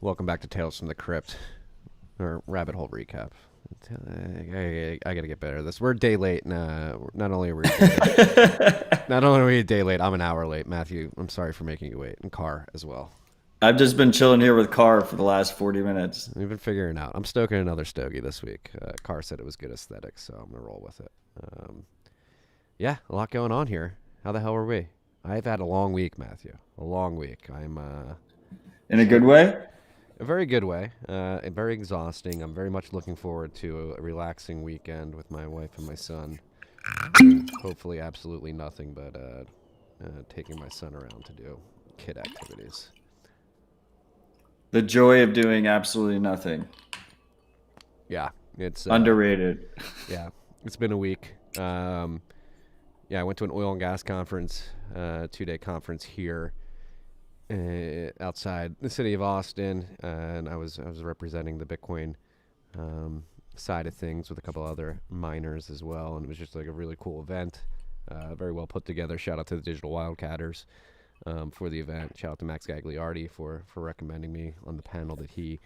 Welcome back to Tales from the Crypt, or Rabbit Hole Recap. I gotta get better at this. We're a day late. Not only are we not only are we a day late, I'm an hour late. Matthew, I'm sorry for making you wait, and Carr as well. I've just been chilling here with Carr for the last 40 minutes. We've been figuring out. I'm stoking another stogie this week. Carr said it was good aesthetics, so I'm gonna roll with it. Yeah, a lot going on here. How the hell are we? I've had a long week, Matthew. A long week. I'm In a good way? a very good way. Very exhausting. I'm very much looking forward to a relaxing weekend with my wife and my son. Hopefully, absolutely nothing but taking my son around to do kid activities. The joy of doing absolutely nothing. Yeah, it's Underrated. yeah, it's been a week. Yeah, I went to an oil and gas conference, 2-day conference here outside the city of Austin, and I was representing the Bitcoin side of things with a couple other miners as well, and it was just like a really cool event, very well put together. Shout out to the Digital Wildcatters for the event. Shout out to Max Gagliardi for recommending me on the panel that he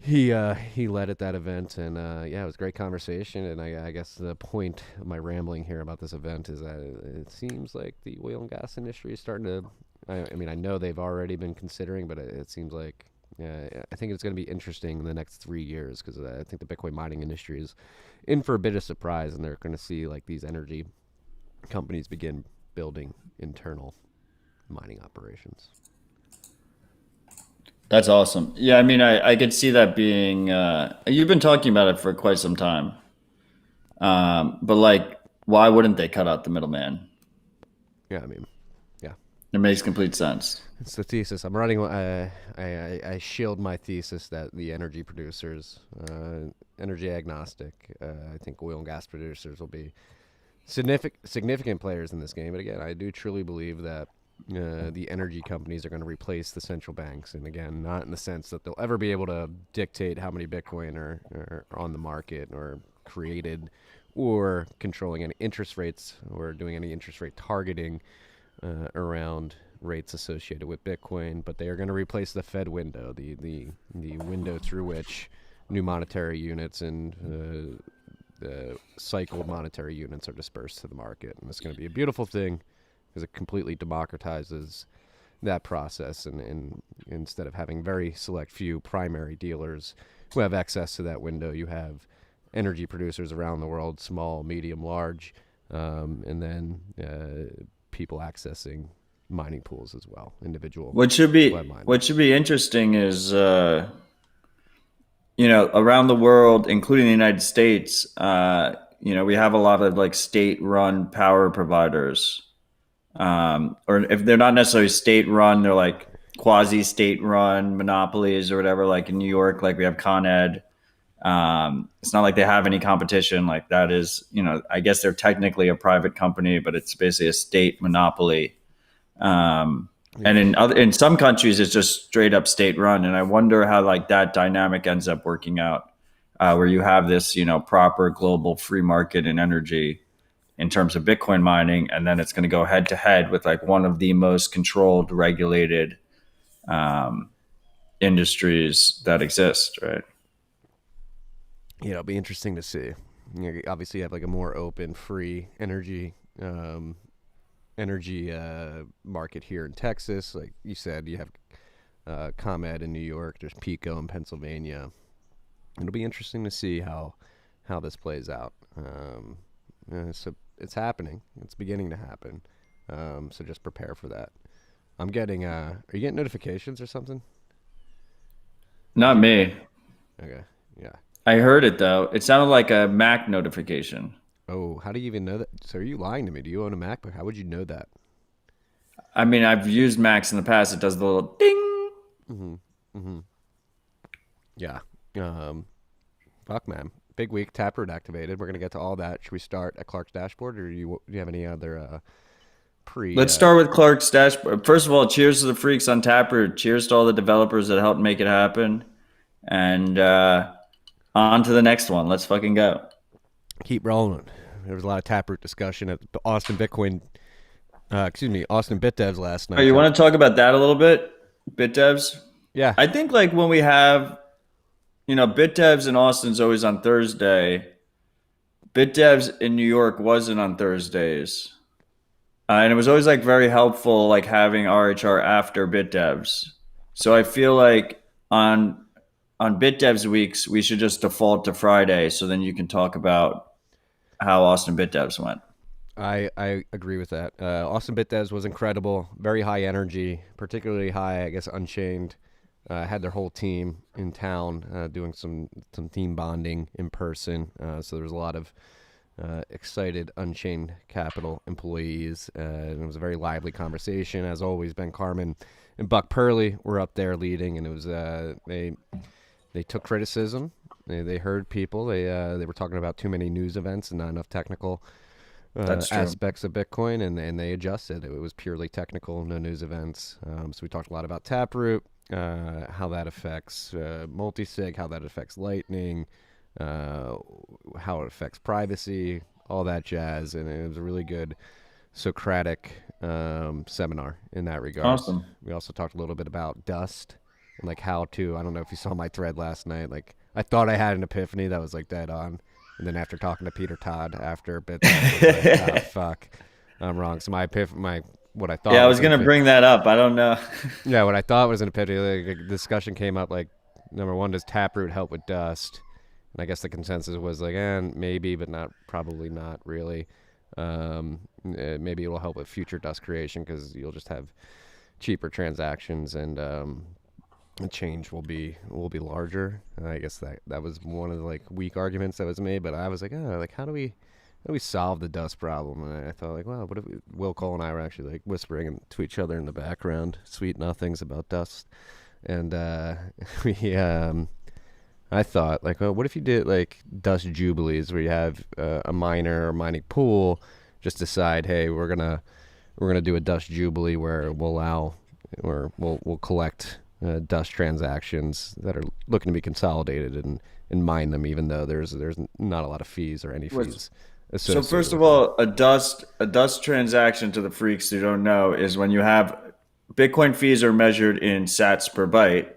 led at that event, and yeah, it was a great conversation. And I guess the point of my rambling here about this event is that it seems like the oil and gas industry is starting to. I mean, I know they've already been considering, but it seems like I think it's going to be interesting in the next 3 years because I think the Bitcoin mining industry is in for a bit of surprise, and they're going to see like these energy companies begin building internal mining operations. That's awesome. Yeah, I mean, I could see that being. You've been talking about it for quite some time. But, like, why wouldn't they cut out the middleman? Yeah, I mean, yeah. It makes complete sense. It's the thesis. I'm writing. I shield my thesis that the energy producers, energy agnostic. I think oil and gas producers will be significant players in this game. But again, I do truly believe that the energy companies are going to replace the central banks. And again, not in the sense that they'll ever be able to dictate how many Bitcoin are on the market or created, or controlling any interest rates or doing any interest rate targeting around rates associated with Bitcoin, but they are going to replace the Fed window, the window through which new monetary units and the cycled monetary units are dispersed to the market. And it's going to be a beautiful thing because it completely democratizes that process. And instead of having very select few primary dealers who have access to that window, you have energy producers around the world, small, medium, large, and then people accessing mining pools as well, individual What should be web miners. what should be interesting is, around the world, including the United States, we have a lot of like state-run power providers, or if they're not necessarily state-run, they're like quasi-state-run monopolies or whatever. Like in New York, like we have Con Ed. It's not like they have any competition. Like that is, I guess they're technically a private company, but it's basically a state monopoly. And in some countries, it's just straight up state run. And I wonder how like that dynamic ends up working out, where you have this, proper global free market in energy in terms of Bitcoin mining, and then it's going to go head to head with like one of the most controlled, regulated industries that exist, right? It'll be interesting to see. Obviously, you have like a more open, free energy market here in Texas. Like you said, you have ComEd in New York. There's Pico in Pennsylvania. It'll be interesting to see how this plays out. So it's happening. It's beginning to happen. So just prepare for that. I'm getting. Are you getting notifications or something? Not me. Okay. Yeah. I heard it though. It sounded like a Mac notification. Oh, how do you even know that? So are you lying to me? Do you own a MacBook? How would you know that? I mean, I've used Macs in the past. It does the little ding. Mm-hmm. Mm-hmm. Yeah. Fuck, man. Big week. Taproot activated. We're gonna get to all that. Should we start at Clark's dashboard, or do you have any other pre? Let's start with Clark's dashboard. First of all, cheers to the freaks on Taproot. Cheers to all the developers that helped make it happen. And on to the next one. Let's fucking go. Keep rolling. There was a lot of Taproot discussion at Austin Bitcoin. Austin BitDevs last Oh, night. you want to talk about that a little bit? BitDevs? Yeah, I think like when we have, BitDevs in Austin's always on Thursday. BitDevs in New York wasn't on Thursdays. And it was always like very helpful, like having RHR after BitDevs. So I feel like on BitDevs weeks, we should just default to Friday. So then you can talk about how Austin BitDevs went. I agree with that. Austin BitDevs was incredible, very high energy, particularly high, I guess, Unchained. Had their whole team in town doing some team bonding in person. So there was a lot of excited Unchained Capital employees. And it was a very lively conversation. As always, Ben Carmen and Buck Purley were up there leading, and it was they took criticism. They heard people. They were talking about too many news events and not enough technical That's true. aspects of Bitcoin, and they adjusted. It was purely technical, no news events. So we talked a lot about Taproot, how that affects multisig, how that affects Lightning, how it affects privacy, all that jazz. And it was a really good Socratic seminar in that regards. Awesome. We also talked a little bit about dust and like how to. I don't know if you saw my thread last night. Like I thought I had an epiphany that was like dead on, and then after talking to Peter Todd after a bit, I was like, oh fuck, I'm wrong. So my what I thought Yeah, I was was an gonna epiphany. bring that up. I don't know. Yeah, what I thought was an epiphany. Like, a discussion came up like number one, does Taproot help with dust? And I guess the consensus was like, maybe, but not probably not really. Maybe it will help with future dust creation because you'll just have cheaper transactions and the change will be larger. And I guess that was one of the like weak arguments that was made. But I was like, oh, like how do we solve the dust problem? And I thought like, well, what if Will Cole and I were actually like whispering to each other in the background, sweet nothings about dust, and we I thought like, oh, what if you did like dust jubilees where you have a miner or mining pool just decide, hey, we're gonna do a dust jubilee where we'll allow or we'll collect dust transactions that are looking to be consolidated and mine them, even though there's not a lot of fees or any What's- fees So associated first of with them. all, a dust transaction to the freaks who don't know is when you have Bitcoin fees are measured in sats per byte.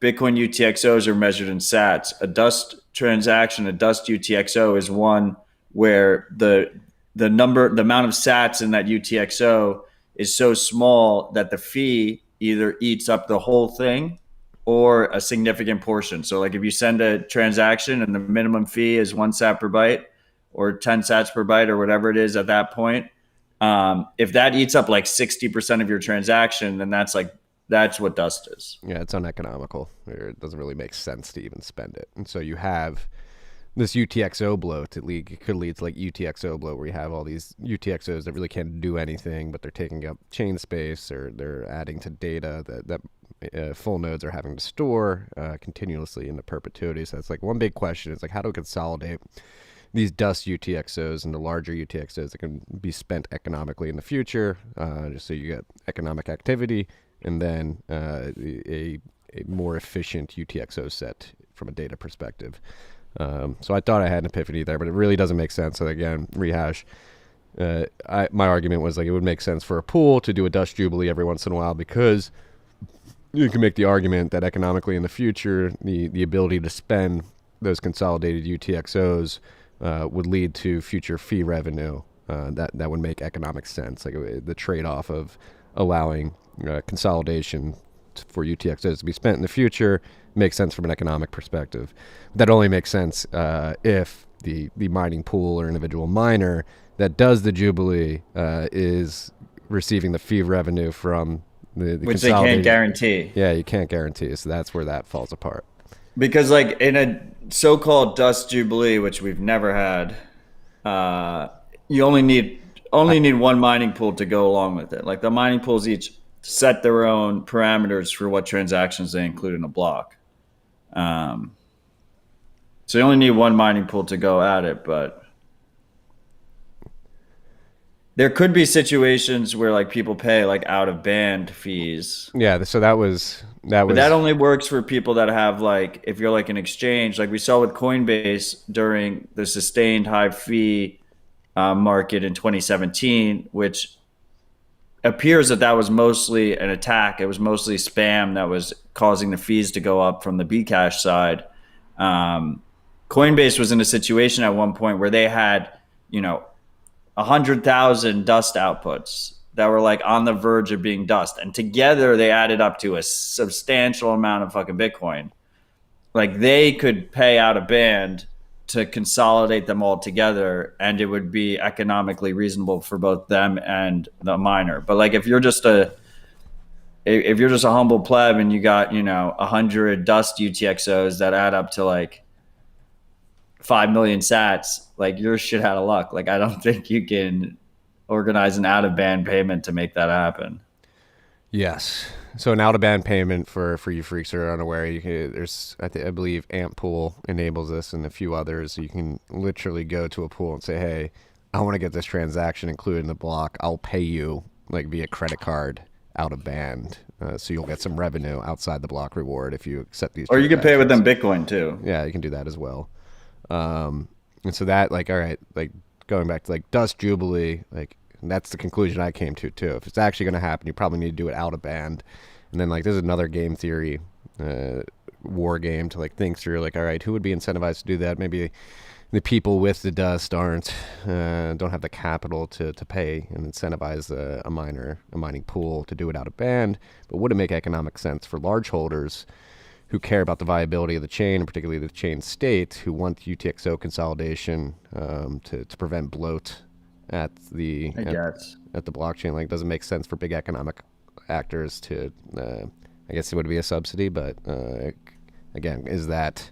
Bitcoin UTXOs are measured in sats. A dust transaction, a dust UTXO is one where the amount of sats in that UTXO is so small that the fee either eats up the whole thing or a significant portion. So like if you send a transaction and the minimum fee is 1 sat per byte or 10 sats per byte or whatever it is at that point, if that eats up like 60% of your transaction, then that's what dust is. Yeah, it's uneconomical. It doesn't really make sense to even spend it. And so you have this UTXO bloat. It could lead to like UTXO bloat where you have all these UTXOs that really can't do anything, but they're taking up chain space or they're adding to data that full nodes are having to store continuously into perpetuity. So that's like one big question is like how do we consolidate these dust UTXOs into larger UTXOs that can be spent economically in the future, just so you get economic activity and then a more efficient UTXO set from a data perspective. So I thought I had an epiphany there, but it really doesn't make sense. So again, rehash. My argument was like it would make sense for a pool to do a dust jubilee every once in a while because you can make the argument that economically in the future, the ability to spend those consolidated UTXOs would lead to future fee revenue that would make economic sense. Like the trade-off of allowing consolidation for UTXOs to be spent in the future makes sense from an economic perspective. That only makes sense if the mining pool or individual miner that does the Jubilee is receiving the fee revenue from the Which they can't consolidated. guarantee. Yeah, you can't guarantee. So that's where that falls apart. Because like in a so-called dust jubilee, which we've never had, you only need one mining pool to go along with it. Like the mining pools each set their own parameters for what transactions they include in a block. Um, so you only need one mining pool to go at it, but there could be situations where like people pay like out of band fees. Yeah, so that But that was only works for people that have like if you're like an exchange, like we saw with Coinbase during the sustained high fee market in 2017, which appears that that was mostly an attack. It was mostly spam that was causing the fees to go up from the Bcash side. Coinbase was in a situation at one point where they had, 100,000 dust outputs that were like on the verge of being dust, and together they added up to a substantial amount of fucking Bitcoin. Like they could pay out a band to consolidate them all together, and it would be economically reasonable for both them and the miner. But like if you're just a humble pleb and you got 100 dust UTXOs that add up to like 5 million sats, like you're shit out of luck. Like I don't think you can organize an out of band payment to make that happen. Yes. So an out-of-band payment for you freaks who are unaware, there's I believe Amp Pool enables this and a few others. You can literally go to a pool and say, hey, I want to get this transaction included in the block. I'll pay you like via credit card out of band. So you'll get some revenue outside the block reward if you accept these. Or you can pay with them Bitcoin too. Yeah, you can do that as well. And so that, like, all right, like going back to like Dust Jubilee, like, and that's the conclusion I came to too. If it's actually going to happen, you probably need to do it out of band. And then like there's another game theory war game to like think through, like, all right, who would be incentivized to do that? Maybe the people with the dust don't have the capital to pay and incentivize a mining pool to do it out of band. But would it make economic sense for large holders who care about the viability of the chain, and particularly the chain state, who want UTXO consolidation to prevent bloat at the blockchain? Like, doesn't make sense for big economic actors to I guess it would be a subsidy, but again, is that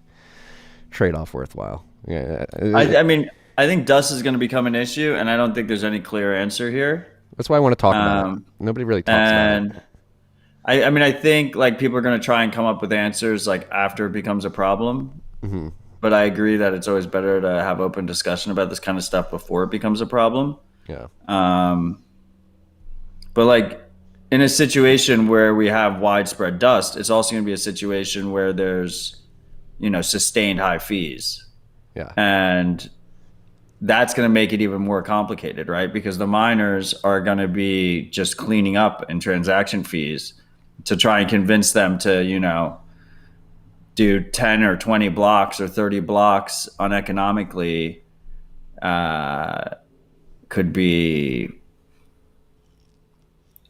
trade-off worthwhile? Yeah, I mean, I think dust is going to become an issue, and I don't think there's any clear answer here. That's why I want to talk about it. Nobody really talks about it. I mean, I think like people are going to try and come up with answers like after it becomes a problem. Mm-hmm. But I agree that it's always better to have open discussion about this kind of stuff before it becomes a problem. Yeah. But like in a situation where we have widespread dust, it's also going to be a situation where there's, sustained high fees. Yeah. And that's going to make it even more complicated, right? Because the miners are going to be just cleaning up in transaction fees to try and convince them to, do 10 or 20 blocks or 30 blocks uneconomically could be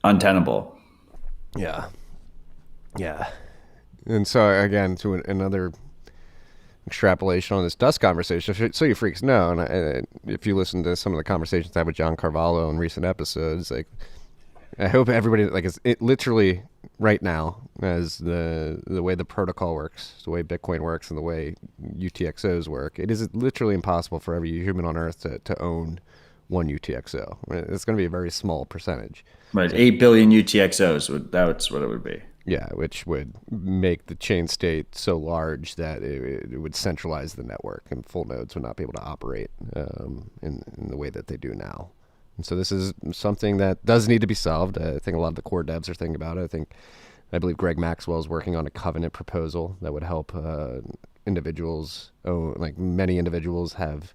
untenable. Yeah. Yeah. And so again, to another extrapolation on this dust conversation, so you freaks know, and if you listen to some of the conversations I had with John Carvalho in recent episodes, like, I hope everybody, like, it literally right now, as the way the protocol works, the way Bitcoin works, and the way UTXOs work, it is literally impossible for every human on Earth to own one UTXO. It's going to be a very small percentage. Right, 8 billion UTXOs, that's what it would be. Yeah, which would make the chain state so large that it would centralize the network, and full nodes would not be able to operate in the way that they do now. And so this is something that does need to be solved. I think a lot of the core devs are thinking about it. I believe Greg Maxwell is working on a covenant proposal that would help individuals, like many individuals, have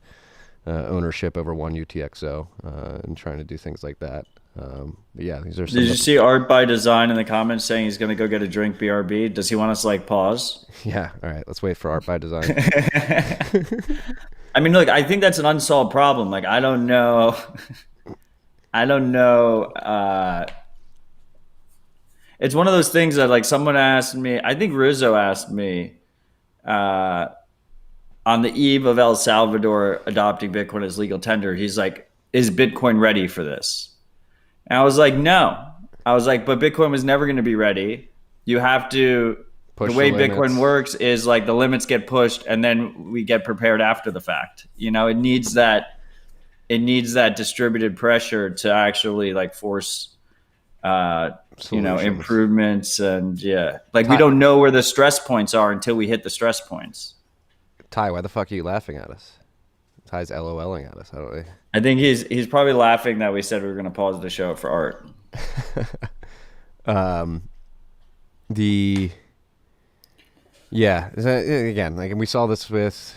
ownership over one UTXO and trying to do things like that. But yeah, these are. Did you see Art by Design in the comments saying he's going to go get a drink? BRB. Does he want us to like pause? Yeah. All right. Let's wait for Art by Design. I mean, look, I think that's an unsolved problem. Like, I don't know. It's one of those things that, like, someone asked me, I think Rizzo asked me on the eve of El Salvador adopting Bitcoin as legal tender. He's like, is Bitcoin ready for this? And I was like, no. I was like, but Bitcoin was never going to be ready. You have to, the way Bitcoin works is like the limits get pushed and then we get prepared after the fact. It needs that distributed pressure to actually like force, improvements. And yeah, like we don't know where the stress points are until we hit the stress points. Ty, why the fuck are you laughing at us? Ty's LOLing at us. I think he's probably laughing that we said we were going to pause the show for Art. Again, like, and we saw this with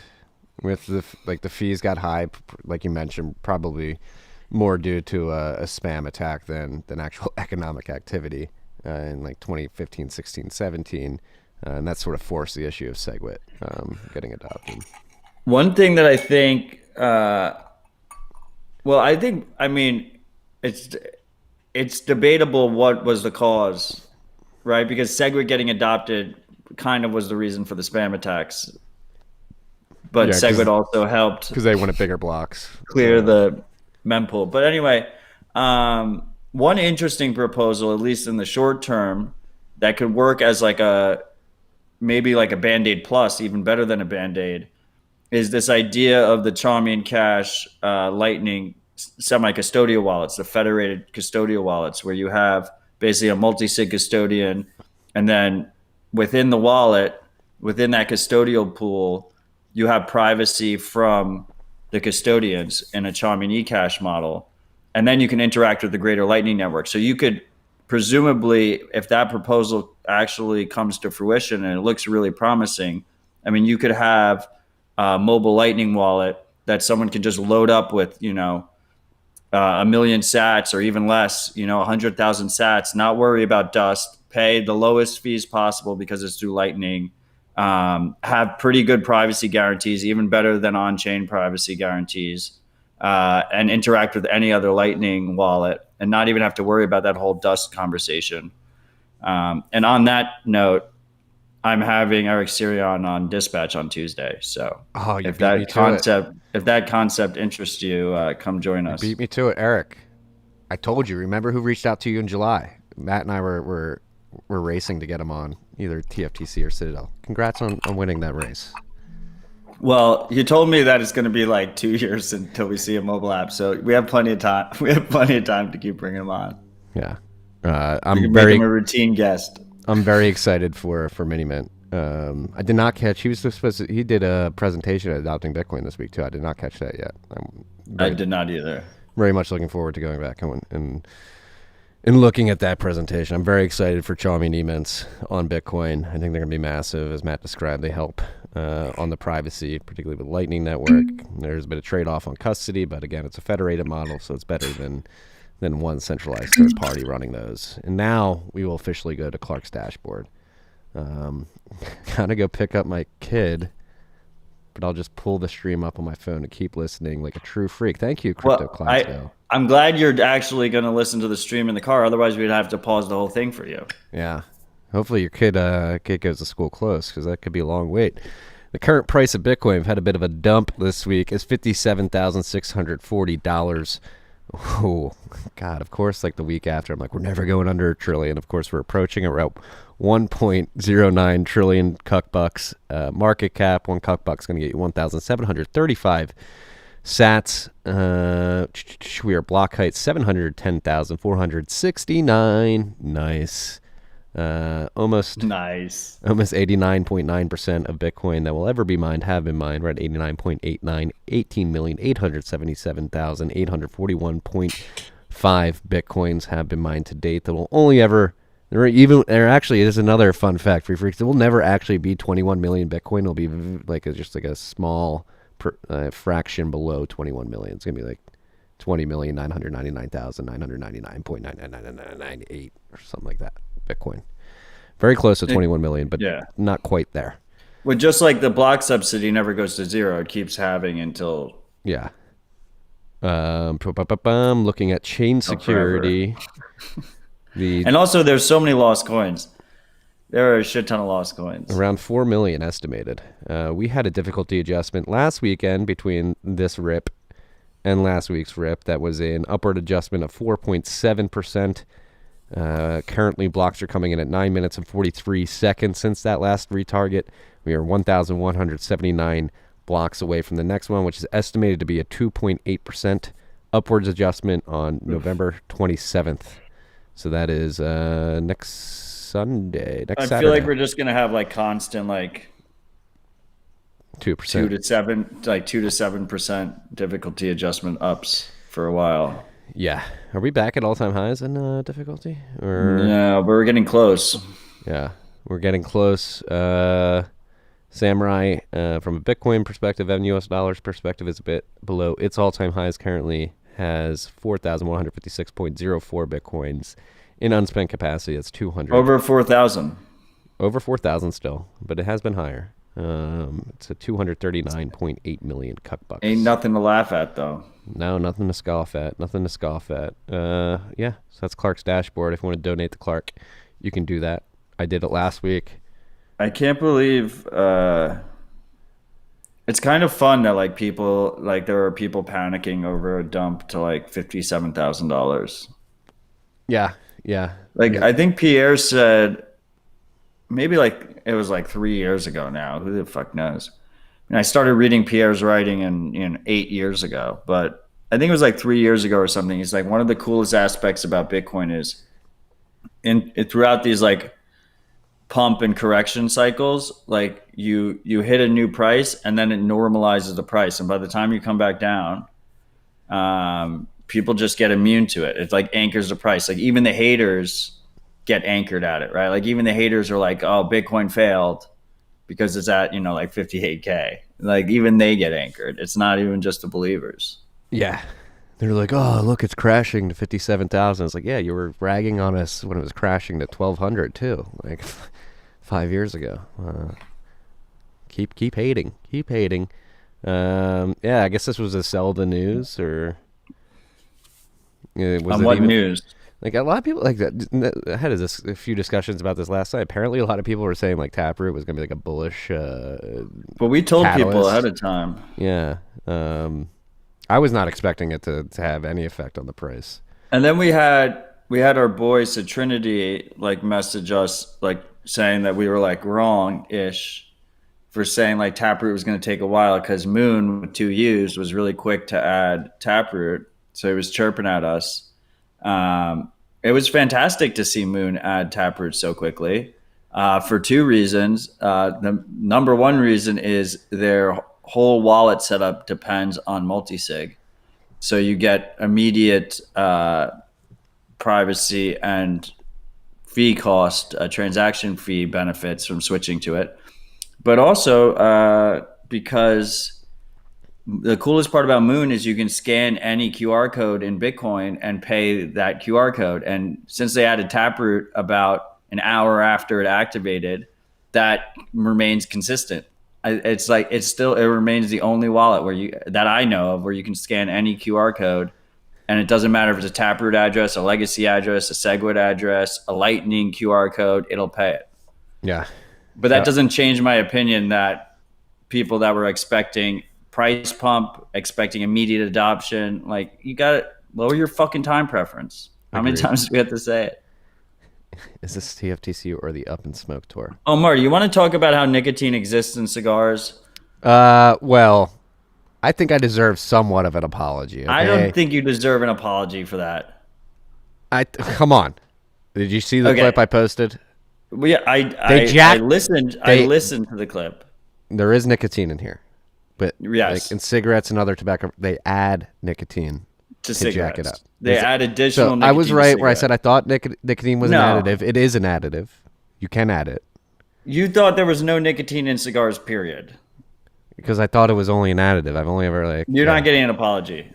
the fees got high, like you mentioned, probably more due to a spam attack than actual economic activity in like 2015, 16, 17. And that sort of forced the issue of SegWit getting adopted. One thing that I think, I mean, it's debatable what was the cause, right? Because SegWit getting adopted kind of was the reason for the spam attacks, but SegWit also helped because they wanted bigger blocks, clear the mempool. But anyway, one interesting proposal, at least in the short term, that could work as like maybe like a Band-Aid plus, even better than a Band-Aid, is this idea of the Chaumian Cash Lightning semi-custodial wallets, the federated custodial wallets, where you have basically a multi-sig custodian, and then within the wallet, within that custodial pool, you have privacy from the custodians in a Chaumian eCash model, and then you can interact with the greater Lightning Network. So you could presumably, if that proposal actually comes to fruition and it looks really promising, I mean, you could have a mobile Lightning wallet that someone can just load up with, a million sats or even less, 100,000 sats, not worry about dust, pay the lowest fees possible because it's through Lightning, have pretty good privacy guarantees, even better than on-chain privacy guarantees, and interact with any other Lightning wallet and not even have to worry about that whole dust conversation. And on that note, I'm having Eric Sirion on Dispatch on Tuesday. So if that concept interests you, come join us. You beat me to it, Eric. I told you. Remember who reached out to you in July? Matt and I were racing to get him on either TFTC or Citadel. Congrats on winning that race. Well, you told me that it's going to be like 2 years until we see a mobile app, so we have plenty of time. We have plenty of time to keep bringing him on. Yeah, I'm make him a routine guest. I'm very excited for Minimint. I did not catch. He did a presentation at Adopting Bitcoin this week too. I did not catch that yet. I did not either. Very much looking forward to going back and looking at that presentation. I'm very excited for Chaumian E-mints on Bitcoin. I think they're going to be massive, as Matt described. They help on the privacy, particularly with Lightning Network. There's a bit of trade-off on custody, but again, it's a federated model, so it's better than one centralized third party running those. And now we will officially go to Clark's dashboard. Gotta go pick up my kid, but I'll just pull the stream up on my phone and keep listening like a true freak. Thank you, Crypto Clownsville. I'm glad you're actually going to listen to the stream in the car. Otherwise, we'd have to pause the whole thing for you. Yeah. Hopefully your kid goes to school close, because that could be a long wait. The current price of Bitcoin, we've had a bit of a dump this week, is $57,640. Oh, God, of course, like the week after, I'm like, we're never going under $1 trillion. Of course, we're approaching it. We're at 1.09 trillion cuck bucks. Market cap, one cuck buck's going to get you 1,735 sats. We are block height 710,469. Nice. Almost 89.9% of Bitcoin that will ever be mined have been mined. We're at 89.89, 18,877,841.5 Bitcoins have been mined to date. That will only ever, there actually is another fun fact for you freaks. It will never actually be 21 million Bitcoin. It'll be just like a small fraction below 21 million. It's gonna be like 20,999,999.99998 or something like that. Bitcoin. Very close to 21 million, but not quite there. Well, just like the block subsidy never goes to zero. It keeps having until... Yeah. Looking at chain security. And also, there's so many lost coins. There are a shit ton of lost coins. Around 4 million estimated. We had a difficulty adjustment last weekend between this RIP and last week's RIP. That was an upward adjustment of 4.7%. Currently, blocks are coming in at 9 minutes and 43 seconds since that last retarget. We are 1,179 blocks away from the next one, which is estimated to be a 2.8% upwards adjustment on November 27th. So that is next Saturday. I feel like we're just gonna have like constant 2%, 2 to 7% difficulty adjustment ups for a while. Yeah. Are we back at all-time highs in difficulty? No, but we're getting close. Yeah, we're getting close. Samurai, from a Bitcoin perspective and US dollars perspective, is a bit below its all-time highs currently. has 4,156.04 bitcoins in unspent capacity. That's 200. Over 4,000. Over 4,000 still, but it has been higher. It's a 239.8 million cuck bucks. Ain't nothing to laugh at, though. No, nothing to scoff at. Nothing to scoff at. Yeah, so that's Clark's dashboard. If you want to donate to Clark, you can do that. I did it last week. I can't believe it's kind of fun that like people like there are people panicking over a dump to like $57,000. Yeah. Like I think Pierre said maybe like it was like 3 years ago now. Who the fuck knows? And I started reading Pierre's writing in 8 years ago, but I think it was like 3 years ago or something. He's like one of the coolest aspects about Bitcoin is throughout these like pump and correction cycles, like you hit a new price and then it normalizes the price, and by the time you come back down, people just get immune to it. It like anchors the price. Like even the haters get anchored at it, right? Like even the haters are like, oh, Bitcoin failed because it's at like 58K. Like even they get anchored. It's not even just the believers. Yeah. They're like, oh, look, it's crashing to 57,000. It's like, yeah, you were ragging on us when it was crashing to 1,200 too, like 5 years ago. Keep hating. Yeah, I guess this was a sell the news, or on what news? Like a lot of people like that. I had a few discussions about this last night. Apparently, a lot of people were saying like Taproot was going to be like a bullish. But we told catalyst. People ahead of time. Yeah. I was not expecting it to have any effect on the price. And then we had our boys at Trinity like message us like saying that we were like wrong-ish for saying like Taproot was going to take a while because Moon with 2 U's was really quick to add Taproot, so he was chirping at us. It was fantastic to see Moon add Taproot so quickly for two reasons. The number one reason is their whole wallet setup depends on multisig, so you get immediate privacy and fee cost, transaction fee benefits from switching to it. But also because the coolest part about Moon is you can scan any QR code in Bitcoin and pay that QR code. And since they added Taproot about an hour after it activated, that remains consistent. It remains the only wallet that I know of where you can scan any QR code, and it doesn't matter if it's a Taproot address, a legacy address, a Segwit address, a Lightning QR code, it'll pay it. Yeah. But that doesn't change my opinion that people that were expecting price pump, expecting immediate adoption, like you got to lower your fucking time preference. How many times do we have to say it? Is this TFTC or the Up and Smoke tour? Oh, Marty, you want to talk about how nicotine exists in cigars? Well, I think I deserve somewhat of an apology. Okay? I don't think you deserve an apology for that. Come on. Did you see the clip I posted? Well, yeah, I listened. I listened to the clip. There is nicotine in here, but yes, like in cigarettes and other tobacco, they add nicotine to jack it up. They add additional. So nicotine I was right to where I said I thought nicotine was an additive. It is an additive. You can add it. You thought there was no nicotine in cigars, period. Because I thought it was only an additive. I've only ever You're not getting an apology.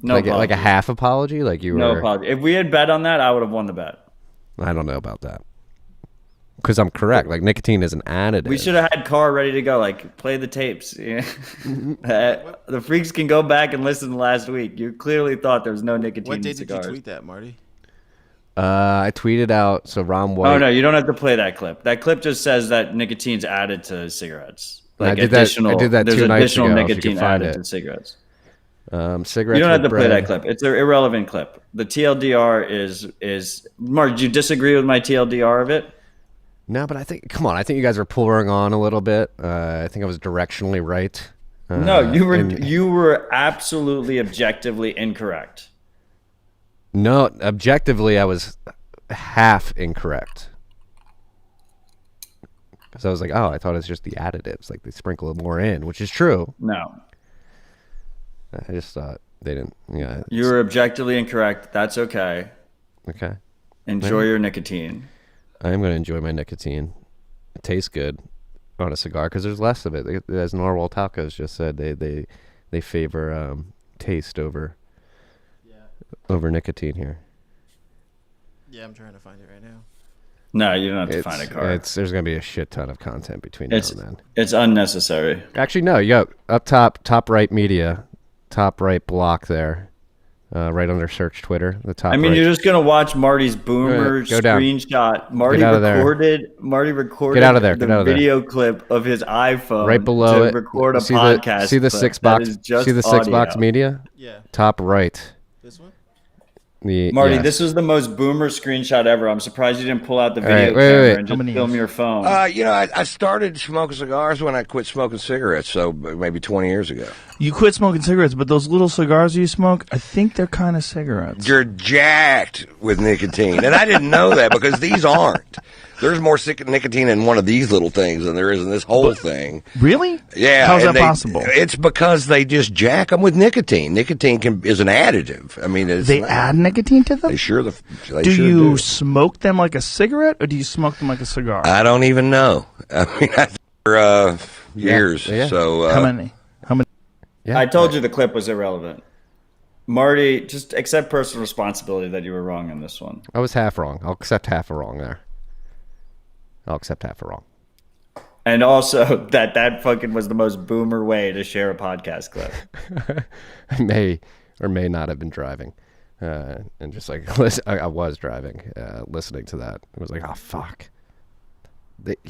No apology. Like a half apology? Like you were. No apology. If we had bet on that, I would have won the bet. I don't know about that. Because I'm correct. Like nicotine is an additive. We should have had Carr ready to go. Like play the tapes. Yeah. The freaks can go back and listen to last week. You clearly thought there was no nicotine in cigars. What day did you tweet that, Marty? I tweeted out. So Ron White. Oh no, you don't have to play that clip. That clip just says that nicotine's added to cigarettes. Like I did that 2 nights ago. Nicotine added to cigarettes. Cigarettes. You don't have to play that clip. It's an irrelevant clip. The TLDR is Mark. Do you disagree with my TLDR of it? No, but I think you guys are pouring on a little bit. I think I was directionally right. No, you were absolutely objectively incorrect. No, objectively I was half incorrect. Because I was like, oh, I thought it was just the additives, like they sprinkle more in, which is true. No. I just thought they didn't. Yeah. You were objectively incorrect. That's okay. Okay. Enjoy your nicotine. I am going to enjoy my nicotine. It tastes good on a cigar because there's less of it. As Norwal Tacos just said, they favor taste over over nicotine here. Yeah, I'm trying to find it right now. No, you don't have to find a car. There's going to be a shit ton of content between now and then. It's unnecessary. Actually, no. You go up top right media, top right block there, right under search Twitter. The top. I mean, right. you're just gonna watch Marty's boomer screenshot. Marty recorded. Get out of there. The video clip of his iPhone right below to it. record a see podcast. See the clip. 6 box. See the 6 box audio. media. Yeah. Top right. This one. Marty, this was the most boomer screenshot ever. I'm surprised you didn't pull out the video camera and just film your phone. I started smoking cigars when I quit smoking cigarettes, so maybe 20 years ago. You quit smoking cigarettes, but those little cigars you smoke, I think they're kind of cigarettes. You're jacked with nicotine, and I didn't know that because these aren't. There's more nicotine in one of these little things than there is in this whole thing. Really? Yeah. How's that possible? It's because they just jack them with nicotine. Nicotine is an additive. I mean, they add nicotine to them? They sure do you smoke them like a cigarette, or do you smoke them like a cigar? I don't even know. I mean, for years. Yeah. So how many? Yeah. I told you the clip was irrelevant. Marty, just accept personal responsibility that you were wrong in this one. I was half wrong. I'll accept half a wrong there. I'll accept half a wrong. And also that fucking was the most boomer way to share a podcast clip. I may or may not have been driving. And just like, I was driving, listening to that. It was like, oh, fuck.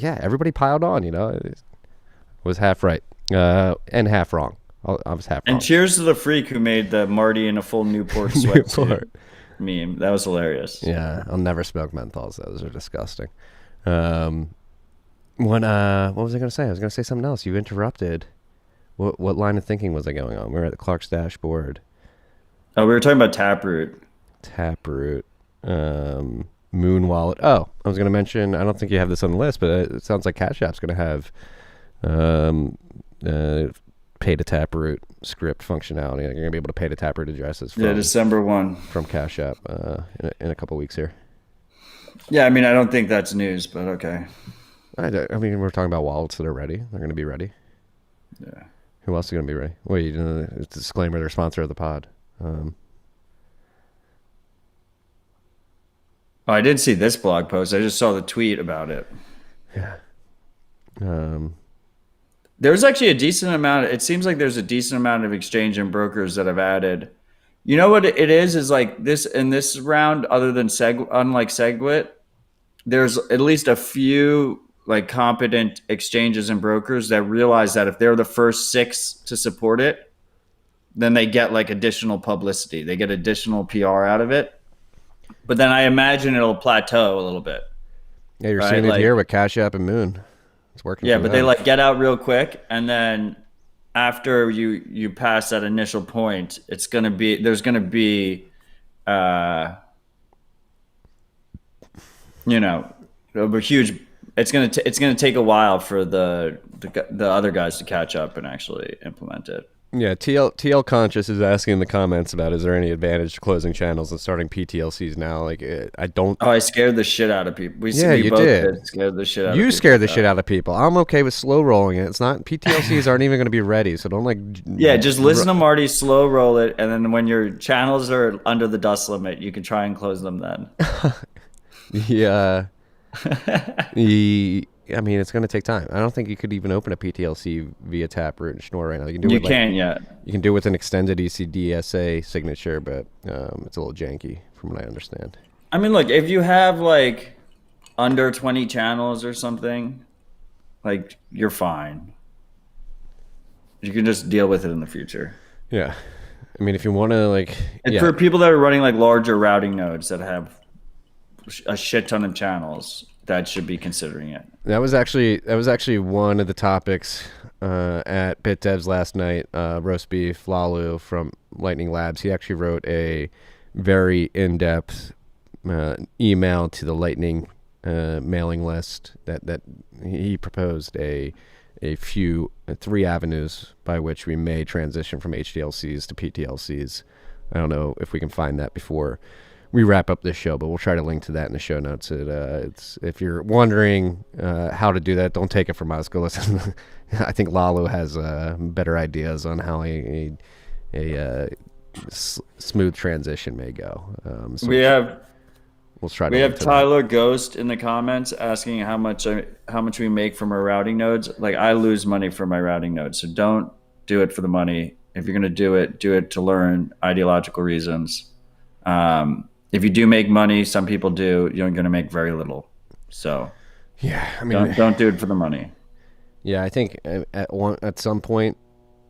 Everybody piled on, you know. It was half right and half wrong. I was half wrong. And cheers to the freak who made the Marty in a full Newport sweatsuit meme. That was hilarious. Yeah, I'll never smoke menthols. Those are disgusting. What was I going to say? I was going to say something else. You interrupted. What line of thinking was I going on? We were at Clark's dashboard. Oh, we were talking about Taproot. Moon Wallet. Oh, I was going to mention, I don't think you have this on the list, but it sounds like Cash App's going to have pay to Taproot script functionality. You're going to be able to pay to Taproot addresses from, December 1. From Cash App in a couple weeks here. Yeah, I mean, I don't think that's news, but okay. I mean, we're talking about wallets that are ready. They're going to be ready. Yeah. Who else is going to be ready? Wait, it's a disclaimer, they're sponsor of the pod. I did see this blog post. I just saw the tweet about it. Yeah. There's actually a decent amount. It seems like there's a decent amount of exchange and brokers that have added. You know what it is like this in this round, other than unlike SegWit, there's at least a few like competent exchanges and brokers that realize that if they're the first 6 to support it, then they get like additional publicity. They get additional PR out of it. But then I imagine it'll plateau a little bit. Yeah, you're seeing it here with Cash App and Moon. It's working. Yeah, but they like get out real quick, and then after you pass that initial point, there's gonna be a huge. It's gonna take a while for the other guys to catch up and actually implement it. Yeah, TL Conscious is asking in the comments about is there any advantage to closing channels and starting PTLCs now? Like, I don't. Oh, I scared the shit out of people. You both did. Scared the shit out. You scared the shit out of people. I'm okay with slow rolling it. It's not PTLCs aren't even going to be ready, so don't like. Yeah, just listen to Marty slow roll it, and then when your channels are under the dust limit, you can try and close them then. Yeah. I mean, it's going to take time. I don't think you could even open a PTLC via Taproot and Schnorr right now. You can't yet. You can do it with an extended ECDSA signature, but it's a little janky from what I understand. I mean, look, if you have like under 20 channels or something, like you're fine. You can just deal with it in the future. Yeah. I mean, if you want to and for people that are running like larger routing nodes that have a shit ton of channels, that should be considering it. That was actually one of the topics at BitDevs last night. Roast Beef Lalu from Lightning Labs. He actually wrote a very in-depth email to the Lightning mailing list that he proposed three avenues by which we may transition from HDLCs to PTLCs. I don't know if we can find that before we wrap up this show, but we'll try to link to that in the show notes. It's if you're wondering how to do that, don't take it from us. Go listen. I think Lalo has better ideas on how a smooth transition may go. So We have we'll try to we link have to that. Tyler Ghost in the comments asking how much we make from our routing nodes. Like, I lose money from my routing nodes, so don't do it for the money. If you're gonna do it to learn ideological reasons. If you do make money, some people do. You're gonna make very little. So Yeah, I mean, don't do it for the money. yeah, I think at some point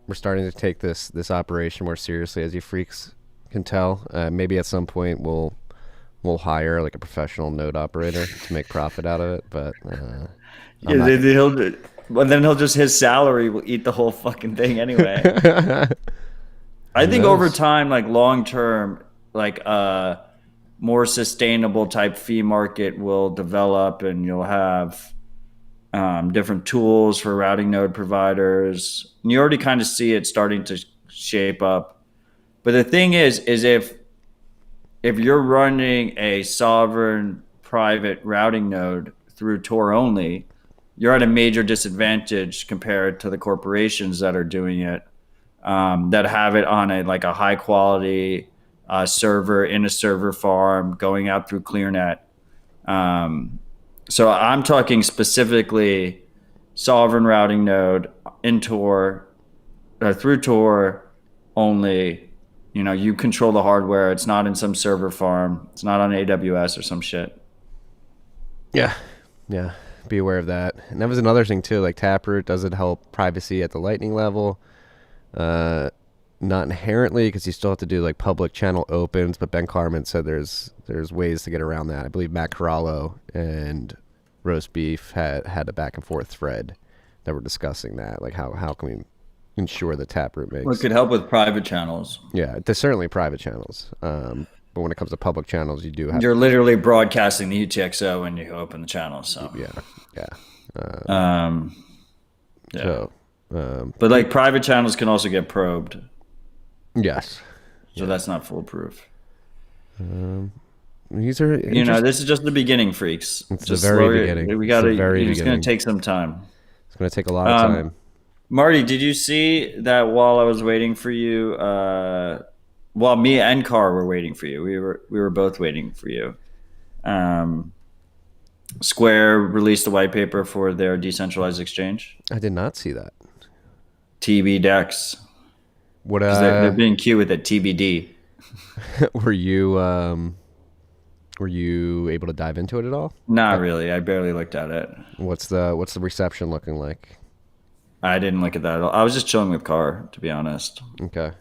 we're starting to take this operation more seriously, as you freaks can tell. Maybe at some point we'll hire like a professional node operator to make profit out of it, but Then his salary will eat the whole fucking thing anyway. I think over time, like long term, like more sustainable type fee market will develop, and you'll have different tools for routing node providers. And you already kind of see it starting to shape up. But the thing is if you're running a sovereign private routing node through Tor only, you're at a major disadvantage compared to the corporations that are doing it, that have it on a high quality server in a server farm going out through ClearNet. So I'm talking specifically sovereign routing node in Tor, through Tor only. You know, you control the hardware. It's not in some server farm. It's not on AWS or some shit. yeah, be aware of that. And that was another thing too. Like Taproot, does it help privacy at the Lightning level? Not inherently, because you still have to do like public channel opens. But Ben Carmen said there's ways to get around that. I believe Matt Corallo and Roast Beef had a back and forth thread that were discussing that. Like how can we ensure the Taproot makes. Well, it could help with private channels. Yeah, there's certainly private channels. But when it comes to public channels, you do have. You're literally broadcasting the UTXO when you open the channel. So yeah. yeah. So, but like private channels can also get probed. yes. So that's not foolproof. These are this is just the beginning, freaks. It's just the very beginning. We got to. It's It's beginning. going to take some time. It's going to take a lot of time. Marty, did you see that while I was waiting for you? While me and Carr were waiting for you, we were both waiting for you. Square released a white paper for their decentralized exchange. I did not see that. TBDEX. What They're being cute with it. TBD. were you able to dive into it at all? Not really. I barely looked at it. What's the reception looking like? I didn't look at that at all. I was just chilling with Carr, to be honest. Okay.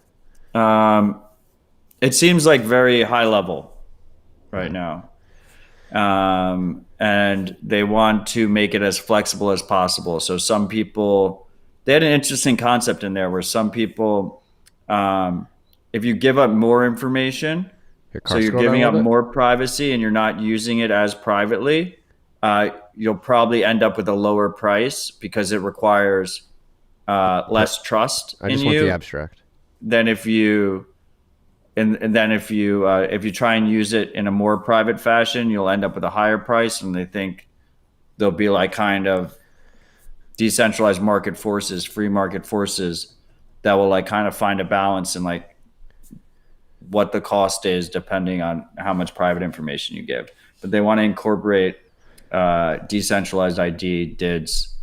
It seems like very high level right now. And they want to make it as flexible as possible. So some people, they had an interesting concept in there where some people, if you give up more information, so you're giving up more privacy and you're not using it as privately, you'll probably end up with a lower price because it requires less trust I just in want you the abstract. than if you if you try and use it in a more private fashion, you'll end up with a higher price. And they think there'll be like kind of decentralized market forces, free market forces that will like kind of find a balance in like what the cost is depending on how much private information you give. But they want to incorporate decentralized ID, DIDs.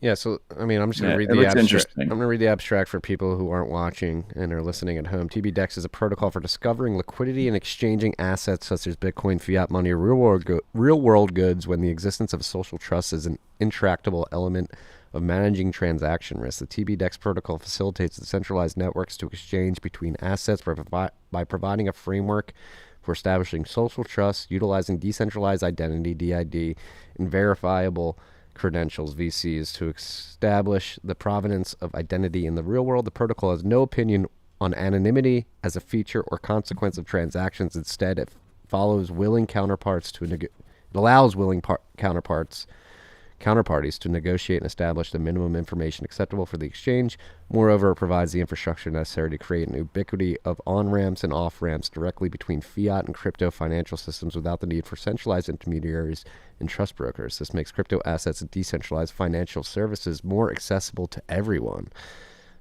Yeah, so I mean, I'm just going to read it the looks abstract. interesting. I'm going to read the abstract for people who aren't watching and are listening at home. TBDEX is a protocol for discovering liquidity and exchanging assets such as Bitcoin, fiat money, or real-world goods when the existence of a social trust is an intractable element of managing transaction risk. The TBDEX protocol facilitates decentralized networks to exchange between assets by providing a framework for establishing social trust, utilizing decentralized identity, DID, and verifiable credentials, VCs, to establish the provenance of identity in the real world. The protocol has no opinion on anonymity as a feature or consequence of transactions. Instead, it allows willing counterparties to negotiate and establish the minimum information acceptable for the exchange. Moreover, it provides the infrastructure necessary to create an ubiquity of on-ramps and off-ramps directly between fiat and crypto financial systems without the need for centralized intermediaries and trust brokers. This makes crypto assets and decentralized financial services more accessible to everyone.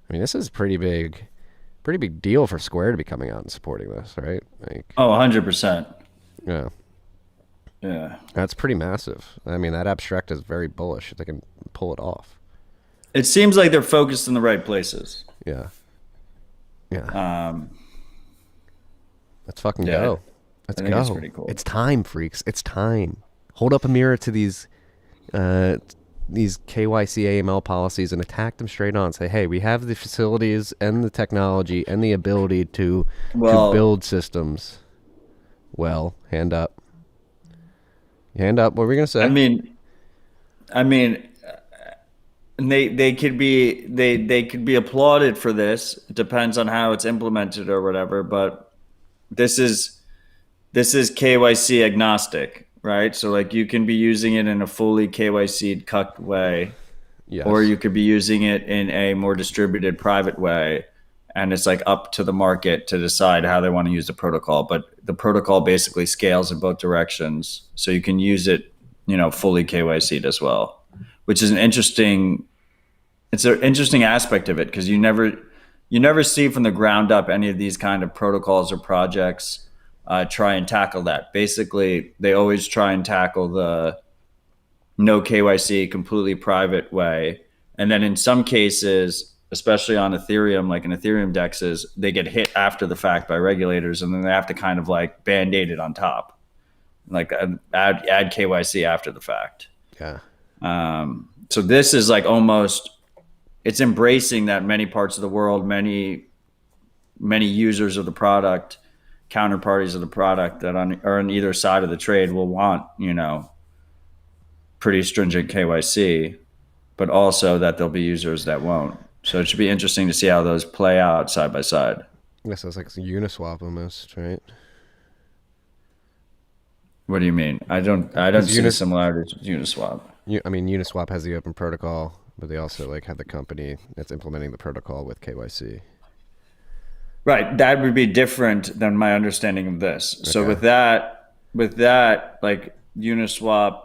I mean, this is pretty big pretty big deal for Square to be coming out and supporting this, right? Like, Oh, 100%. yeah, Yeah. that's pretty massive. I mean, that abstract is very bullish. They can pull it off. It seems like they're focused in the right places. Yeah. Yeah. Let's fucking yeah, go. Let's I think go. it's pretty cool. It's time, freaks. It's time. Hold up a mirror to these KYC AML policies and attack them straight on. Say, hey, we have the facilities and the technology and the ability to build systems. Well, hand up. Hand up. What were we gonna say? I mean, they could be applauded for this. It depends on how it's implemented or whatever. But this is KYC agnostic, right? So like you can be using it in a fully KYC cucked way, Yes. or you could be using it in a more distributed private way. And it's like up to the market to decide how they want to use the protocol. But the protocol basically scales in both directions. So you can use it, fully KYC'd as well, which is it's an interesting aspect of it, because you never see from the ground up any of these kind of protocols or projects try and tackle that. Basically, they always try and tackle the no KYC, completely private way. And then in some cases, especially on Ethereum, like in Ethereum dexes, they get hit after the fact by regulators, and then they have to kind of like band-aid it on top, like add KYC after the fact. Yeah. So this is like it's embracing that many parts of the world, many users of the product, counterparties of the product that are on either side of the trade will want, pretty stringent KYC, but also that there'll be users that won't. So it should be interesting to see how those play out side by side. I guess it's like Uniswap almost, right? What do you mean? I don't see the similarities with Uniswap. Uniswap has the open protocol, but they also like have the company that's implementing the protocol with KYC. Right. That would be different than my understanding of this. Okay. So with that, like Uniswap,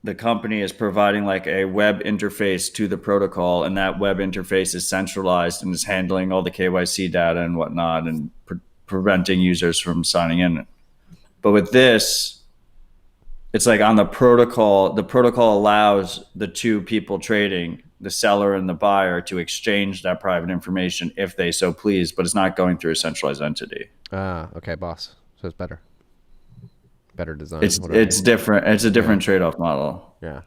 the company is providing like a web interface to the protocol, and that web interface is centralized and is handling all the KYC data and whatnot, and preventing users from signing in. But with this, it's like on the protocol allows the two people trading, the seller and the buyer, to exchange that private information if they so please, but it's not going through a centralized entity. Okay, boss. So it's better design. It's different. It's a different trade-off model. Yeah.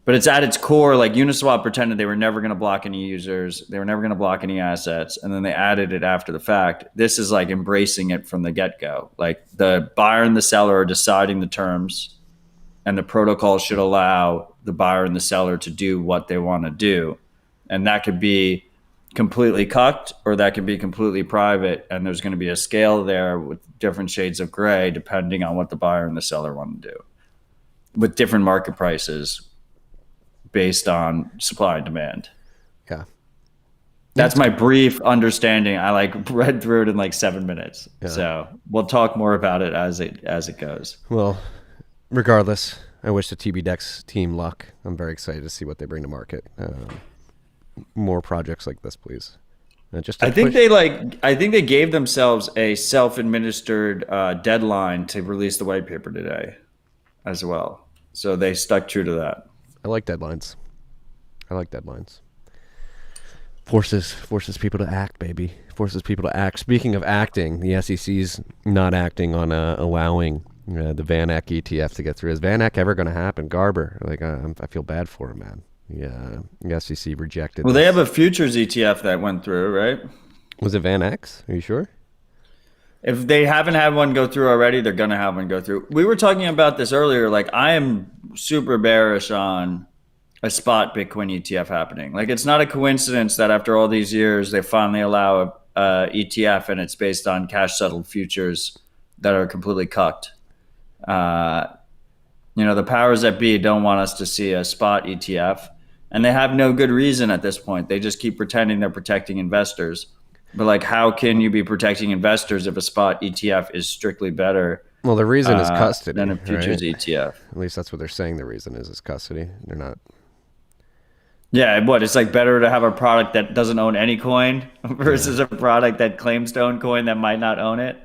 But it's at its core, like Uniswap pretended they were never going to block any users. They were never going to block any assets. And then they added it after the fact. This is like embracing it from the get-go. Like the buyer and the seller are deciding the terms, and the protocol should allow the buyer and the seller to do what they want to do. And that could be completely cucked, or that could be completely private. And there's going to be a scale there with different shades of gray, depending on what the buyer and the seller want to do, with different market prices based on supply and demand. Yeah. That's my brief understanding. I like read through it in like 7 minutes. Yeah. So we'll talk more about it as it goes. Well, regardless, I wish the TBDEX team luck. I'm very excited to see what they bring to market. More projects like this, please. I think they gave themselves a self-administered deadline to release the white paper today as well. So they stuck true to that. I like deadlines. Forces people to act, baby. Forces people to act. Speaking of acting, the SEC's not acting on allowing the Van Eck ETF to get through. Is Van Eck ever going to happen? Garber, like I feel bad for him, man. Yeah, the SEC rejected. Well, they have a futures ETF that went through, right? Was it Van Eck's? Are you sure? If they haven't had one go through already, they're going to have one go through. We were talking about this earlier. Like, I am super bearish on a spot Bitcoin ETF happening. Like, it's not a coincidence that after all these years, they finally allow a ETF, and it's based on cash settled futures that are completely cucked. The powers that be don't want us to see a spot ETF. And they have no good reason at this point. They just keep pretending they're protecting investors. But like, how can you be protecting investors if a spot ETF is strictly better? Well, the reason is custody than a futures ETF. At least that's what they're saying. The reason is custody. They're not Yeah, what? It's like better to have a product that doesn't own any coin versus a product that claims to own coin that might not own it.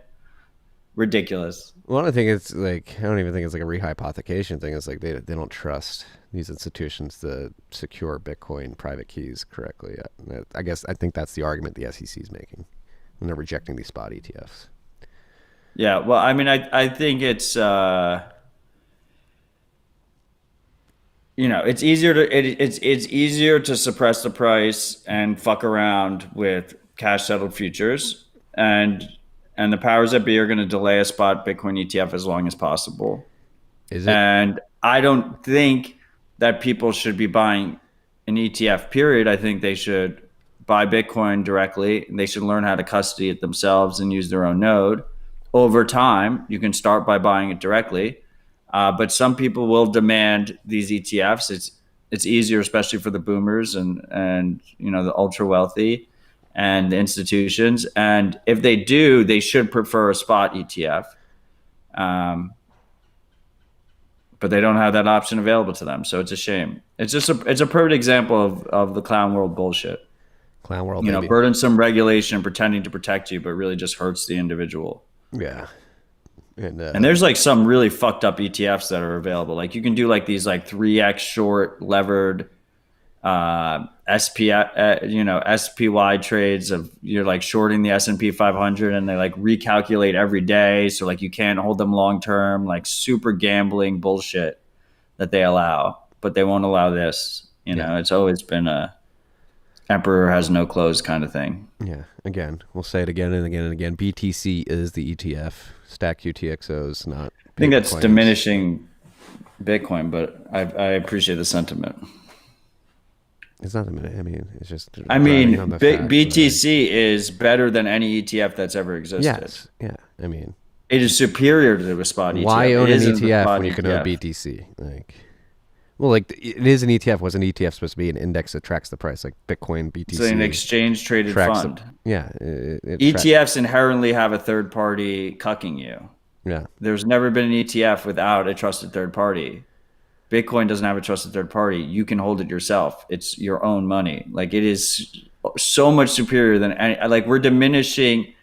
Ridiculous. Well, I think it's like, I don't even think it's like a rehypothecation thing. It's like they don't trust these institutions to secure Bitcoin private keys correctly. I think that's the argument the SEC is making when they're rejecting these spot ETFs. Yeah, well, I mean, I think it's it's easier to suppress the price and fuck around with cash settled futures, and the powers that be are going to delay a spot Bitcoin ETF as long as possible. Is it? And I don't think that people should be buying an ETF, period. I think they should buy Bitcoin directly. They should learn how to custody it themselves and use their own node. Over time, you can start by buying it directly. But some people will demand these ETFs. It's easier, especially for the boomers and the ultra wealthy and the institutions. And if they do, they should prefer a spot ETF. But they don't have that option available to them, so it's a shame. It's a perfect example of the clown world bullshit. Clown world, baby. Burdensome regulation pretending to protect you, but really just hurts the individual. Yeah. And there's like some really fucked up ETFs that are available. Like you can do like these like 3x short levered SPY trades of you're like shorting the S&P 500 and they like recalculate every day. So like you can't hold them long term, like super gambling bullshit that they allow, but they won't allow this. It's always been a emperor has no clothes kind of thing. Yeah. Again, we'll say it again and again and again. BTC is the ETF. Stack UTXO is not. I think that's diminishing Bitcoin, but I appreciate the sentiment. It's not a minute. I mean, it's just. BTC is better than any ETF that's ever existed. Yes. Yeah. I mean, it is superior to the spot ETF. Why own an ETF when you can own BTC? It is an ETF. Was an ETF supposed to be an index that tracks the price, like Bitcoin, BTC? It's an exchange traded fund. ETFs inherently have a third party cucking you. Yeah. There's never been an ETF without a trusted third party. Bitcoin doesn't have a trusted third party. You can hold it yourself. It's your own money. Like it is so much superior than any. Like we're diminishing.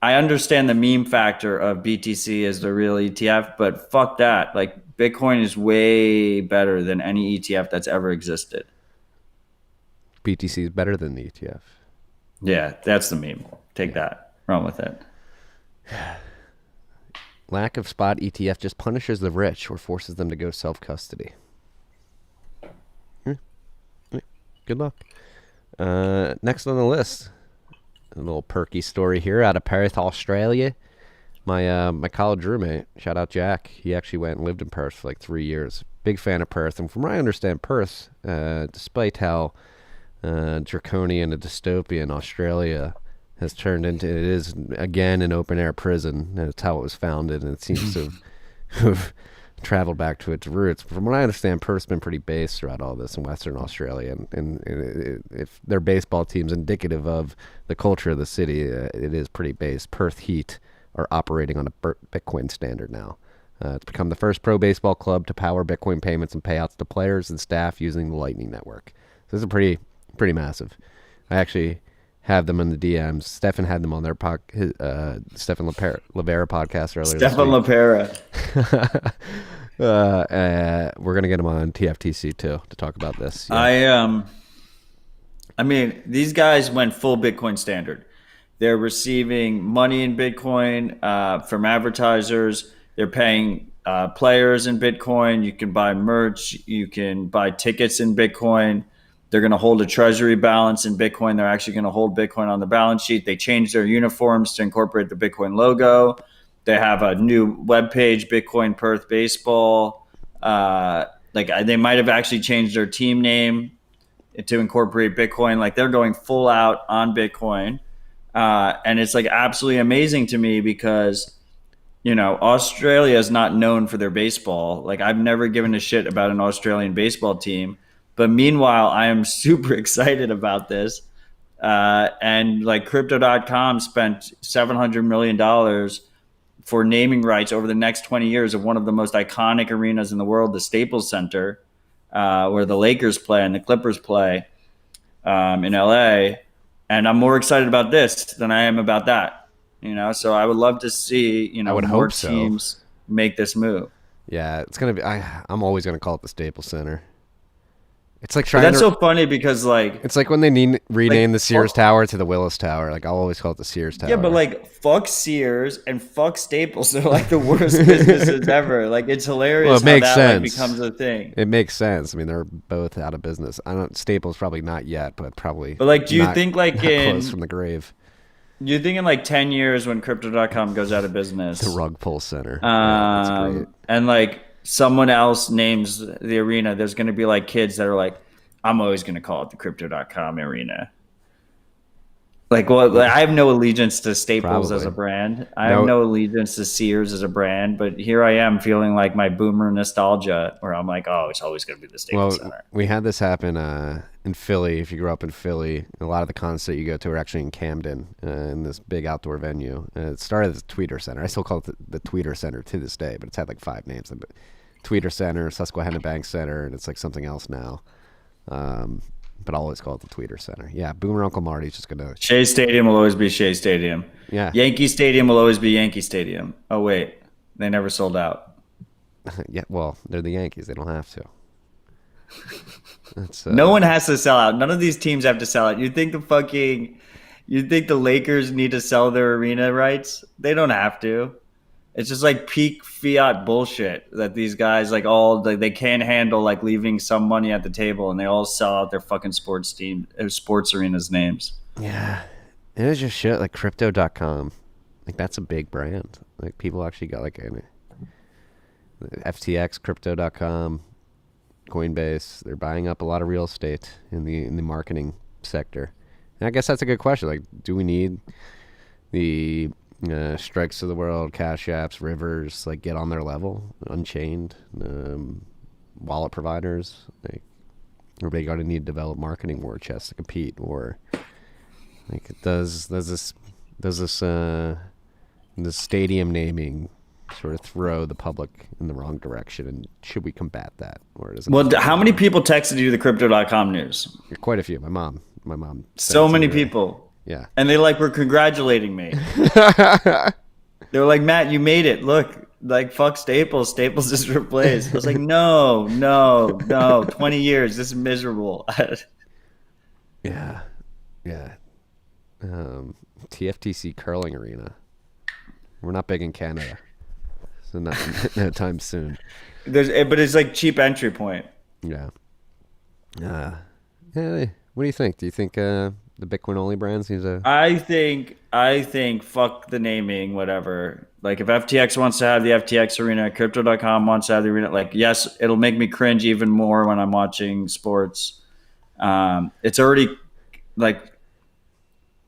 I understand the meme factor of BTC as the real ETF, but fuck that. Like Bitcoin is way better than any ETF that's ever existed. BTC is better than the ETF. Yeah, that's the meme. Take that. Run with it. Lack of spot ETF just punishes the rich or forces them to go self-custody. Good luck. Next on the list, a little perky story here out of Perth, Australia. My college roommate, shout out Jack, he actually went and lived in Perth for like 3 years. Big fan of Perth. And from what I understand, Perth, despite how draconian and dystopian Australia has turned into, it is again an open air prison. That's how it was founded, and it seems to have traveled back to its roots. From what I understand, Perth's been pretty based throughout all this in Western Australia, and if their baseball team's indicative of the culture of the city, it is pretty based. Perth Heat are operating on a Bitcoin standard now. It's become the first pro baseball club to power Bitcoin payments and payouts to players and staff using the Lightning Network. So this is pretty massive. I actually have them in the DMs. Stefan had them on their Stefan Lavera podcast earlier. Stefan Lavera. We're gonna get him on TFTC too to talk about this. Yeah. I mean, these guys went full Bitcoin standard. They're receiving money in Bitcoin from advertisers. They're paying players in Bitcoin. You can buy merch. You can buy tickets in Bitcoin. They're going to hold a treasury balance in Bitcoin. They're actually going to hold Bitcoin on the balance sheet. They changed their uniforms to incorporate the Bitcoin logo. They have a new webpage, Bitcoin Perth Baseball. They might have actually changed their team name to incorporate Bitcoin. Like they're going full out on Bitcoin. And it's like absolutely amazing to me because, Australia is not known for their baseball. Like I've never given a shit about an Australian baseball team. But meanwhile, I am super excited about this. And like crypto.com spent $700 million for naming rights over the next 20 years of one of the most iconic arenas in the world, the Staples Center. where the Lakers play and the Clippers play in LA, and I'm more excited about this than I am about that. So I would love to see I would more hope so. teams make this move. Yeah, it's gonna be. I'm always gonna call it the Staples Center. It's like But trying that's to. so funny because It's like when they rename the Sears fuck- Tower to the Willis Tower. Like I'll always call it the Sears Tower. Yeah, but like fuck Sears and fuck Staples. They're like the worst businesses ever. Like it's hilarious Well, it how makes that sense. becomes a thing. It makes sense. I mean, they're both out of business. Staples probably not yet, but probably. But like, do you not- think like not in close from the grave? you think in like 10 years when Crypto.com goes out of business, The Rug Pull Center. Yeah, that's great. and like someone else names the arena, there's going to be like kids that are like, I'm always going to call it the Crypto.com arena. Like, well, I have no allegiance to Staples as a Probably. brand. I have no allegiance to Sears as a brand, but here I am feeling like my boomer nostalgia where I'm like, oh, it's always going to be the Staples Well, Center. we had this happen in Philly. If you grew up in Philly, a lot of the concerts that you go to are actually in Camden, in this big outdoor venue. It started as Tweeter Center. I still call it the Tweeter Center to this day, but it's had like 5 names. Tweeter Center, Susquehanna Bank Center, and it's like something else now. But I'll always call it the Tweeter Center. Yeah, Boomer Uncle Marty's just gonna. Shea Stadium will always be Shea Stadium. Yeah, Yankee Stadium will always be Yankee Stadium. Oh, wait. They never sold out. yeah. Well, they're the Yankees. They don't have to. That's, No one has to sell out. None of these teams have to sell out. You think the Lakers need to sell their arena rights? They don't have to. It's just like peak fiat bullshit that these guys they can't handle like leaving some money at the table and they all sell out their fucking sports arenas names. Yeah, it is just shit like Crypto.com. Like that's a big brand. Like people actually got like FTX, Crypto.com, Coinbase. They're buying up a lot of real estate in the marketing sector. And I guess that's a good question. Like, do we need the Strikes of the world, Cash Apps, Rivers, like get on their level, Unchained, wallet providers? Like, are they going to need to develop marketing war chests to compete, or like does this stadium naming sort of throw the public in the wrong direction, and should we combat that, or does it? Well, how many people texted you the Crypto.com news? Quite a few. My mom. So sent many it to me. people. Yeah. And they were congratulating me. They were like, Matt, you made it. Look, like fuck Staples. Staples is replaced. I was like, no. 20 years. This is miserable. Yeah. TFTC curling arena. We're not big in Canada, so not no time soon. But it's like cheap entry point. Yeah. Yeah. What do you think? Do you think the Bitcoin only brands need to? I think fuck the naming, whatever. Like if FTX wants to have the FTX arena, Crypto.com wants to have the arena. Like yes, it'll make me cringe even more when I'm watching sports. It's already like,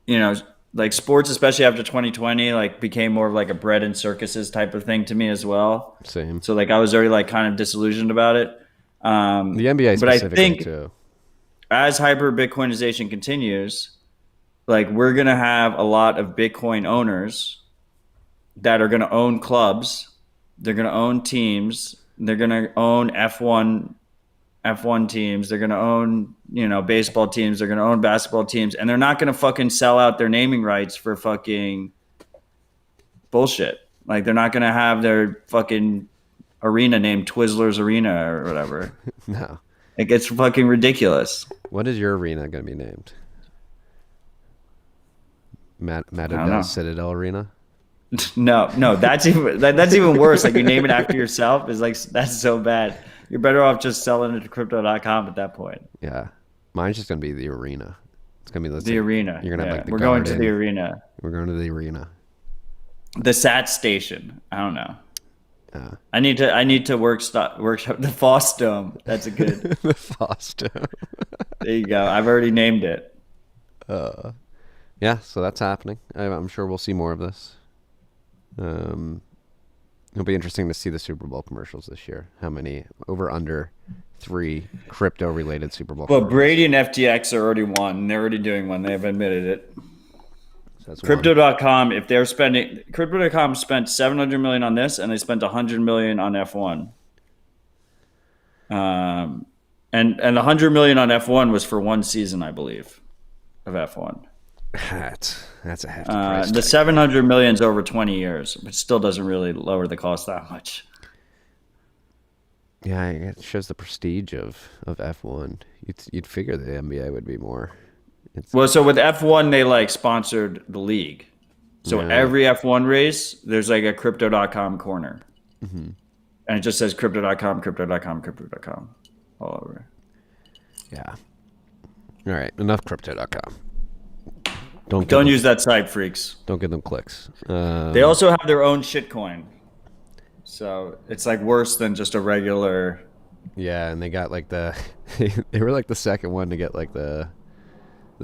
like sports, especially after 2020, like became more of like a bread and circuses type of thing to me as well. Same. So like I was already like kind of disillusioned about it. The NBA but I specifically think too. as hyper Bitcoinization continues, like we're going to have a lot of Bitcoin owners that are going to own clubs. They're going to own teams. They're going to own F1 teams. They're going to own, baseball teams. They're going to own basketball teams. And they're not going to fucking sell out their naming rights for fucking bullshit. Like they're not going to have their fucking arena named Twizzlers Arena or whatever. No. It gets fucking ridiculous. What is your arena going to be named? Matt don't know. Odell Citadel Arena? No, that's even worse. Like you name it after yourself is like, that's so bad. You're better off just selling it to Crypto.com at that point. Yeah. Mine's just going to be the arena. It's going to be The arena. You're going to have like the We're going to garden. the arena. We're going to the arena. The SAT station. I don't know. Yeah. I need to workshop the Foss Dome. That's a good. The Foster. There you go. I've already named it. Yeah, so that's happening. I'm sure we'll see more of this. It'll be interesting to see the Super Bowl commercials this year. How many under 3 crypto related Super Bowl Well, commercials. Brady and FTX are already one. They're already doing one. They've admitted it. So that's one. Crypto.com, if they're spending, Crypto.com spent $700 million on this, and they spent $100 million on F1. And 100 million on F1 was for one season, I believe, of F1. That's a hefty price The tag. 700 million is over 20 years, which still doesn't really lower the cost that much. Yeah, it shows the prestige of F1. You'd figure the NBA would be more. Well, so with F1, they like sponsored the league. So Yeah. every F1 race, there's like a crypto.com corner. And it just says crypto.com, crypto.com, crypto.com all over. Yeah. All right, enough crypto.com. Don't use that site, freaks. Don't give them clicks. They also have their own shitcoin. So it's like worse than just a regular. Yeah, and they got like they were like the second one to get like the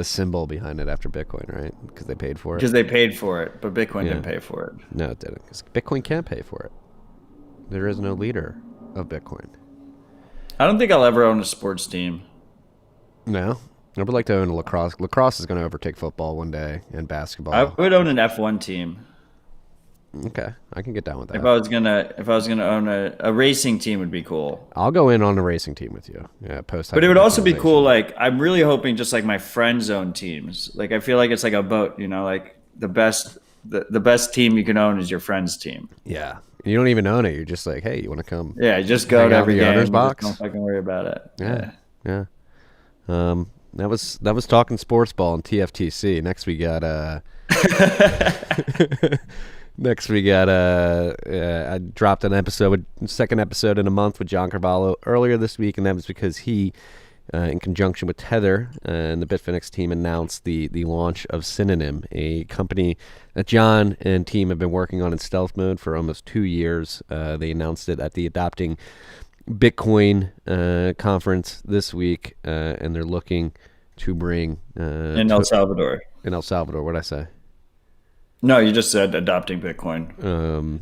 symbol behind it after Bitcoin, right? Because they paid for it. Because they paid for it, but Bitcoin didn't pay for it. No, it didn't. Because Bitcoin can't pay for it. There is no leader of Bitcoin. I don't think I'll ever own a sports team. No, I would like to own a lacrosse. Lacrosse is going to overtake football one day, and basketball. I would own an F1 team. Okay, I can get down with that. If I was gonna own a racing team, would be cool. I'll go in on a racing team with you. Yeah, post. But it would also be cool. Like I'm really hoping just like my friend zone teams. Like I feel like it's like a boat. You know, like the best team you can own is your friend's team. Yeah, you don't even own it. You're just like, hey, you want to come? Yeah, just go hang to out every in the game. owner's Just box? don't fucking worry about it. Yeah. That was talking sports ball and TFTC. Next we got I dropped an episode, second episode in a month with John Carvalho earlier this week, and that was because he, in conjunction with Tether and the Bitfinex team, announced the launch of Synonym, a company that John and team have been working on in stealth mode for almost 2 years. They announced it at the Adopting Bitcoin conference this week, and they're looking to bring In El Salvador. In El Salvador, what'd I say? No, you just said Adopting Bitcoin.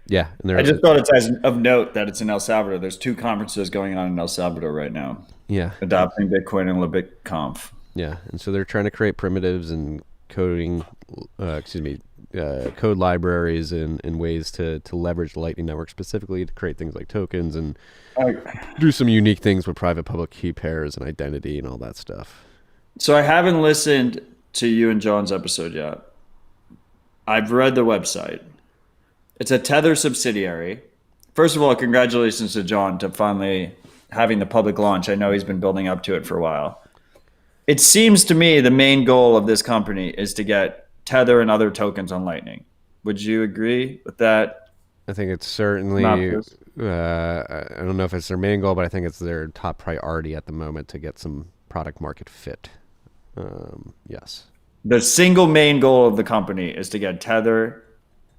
Yeah, and I just thought it's of note that it's in El Salvador. There's 2 conferences going on in El Salvador right now. Yeah, Adopting Bitcoin and LeBitConf. yeah, and so they're trying to create primitives and code libraries and ways to leverage the Lightning Network specifically to create things like tokens and do some unique things with private public key pairs and identity and all that stuff. So I haven't listened to you and John's episode yet. I've read the website. It's a Tether subsidiary. First of all, congratulations to John to finally having the public launch. I know he's been building up to it for a while. It seems to me the main goal of this company is to get Tether and other tokens on Lightning. Would you agree with that? I think it's certainly, I don't know if it's their main goal, but I think it's their top priority at the moment to get some product market fit. Yes. The single main goal of the company is to get Tether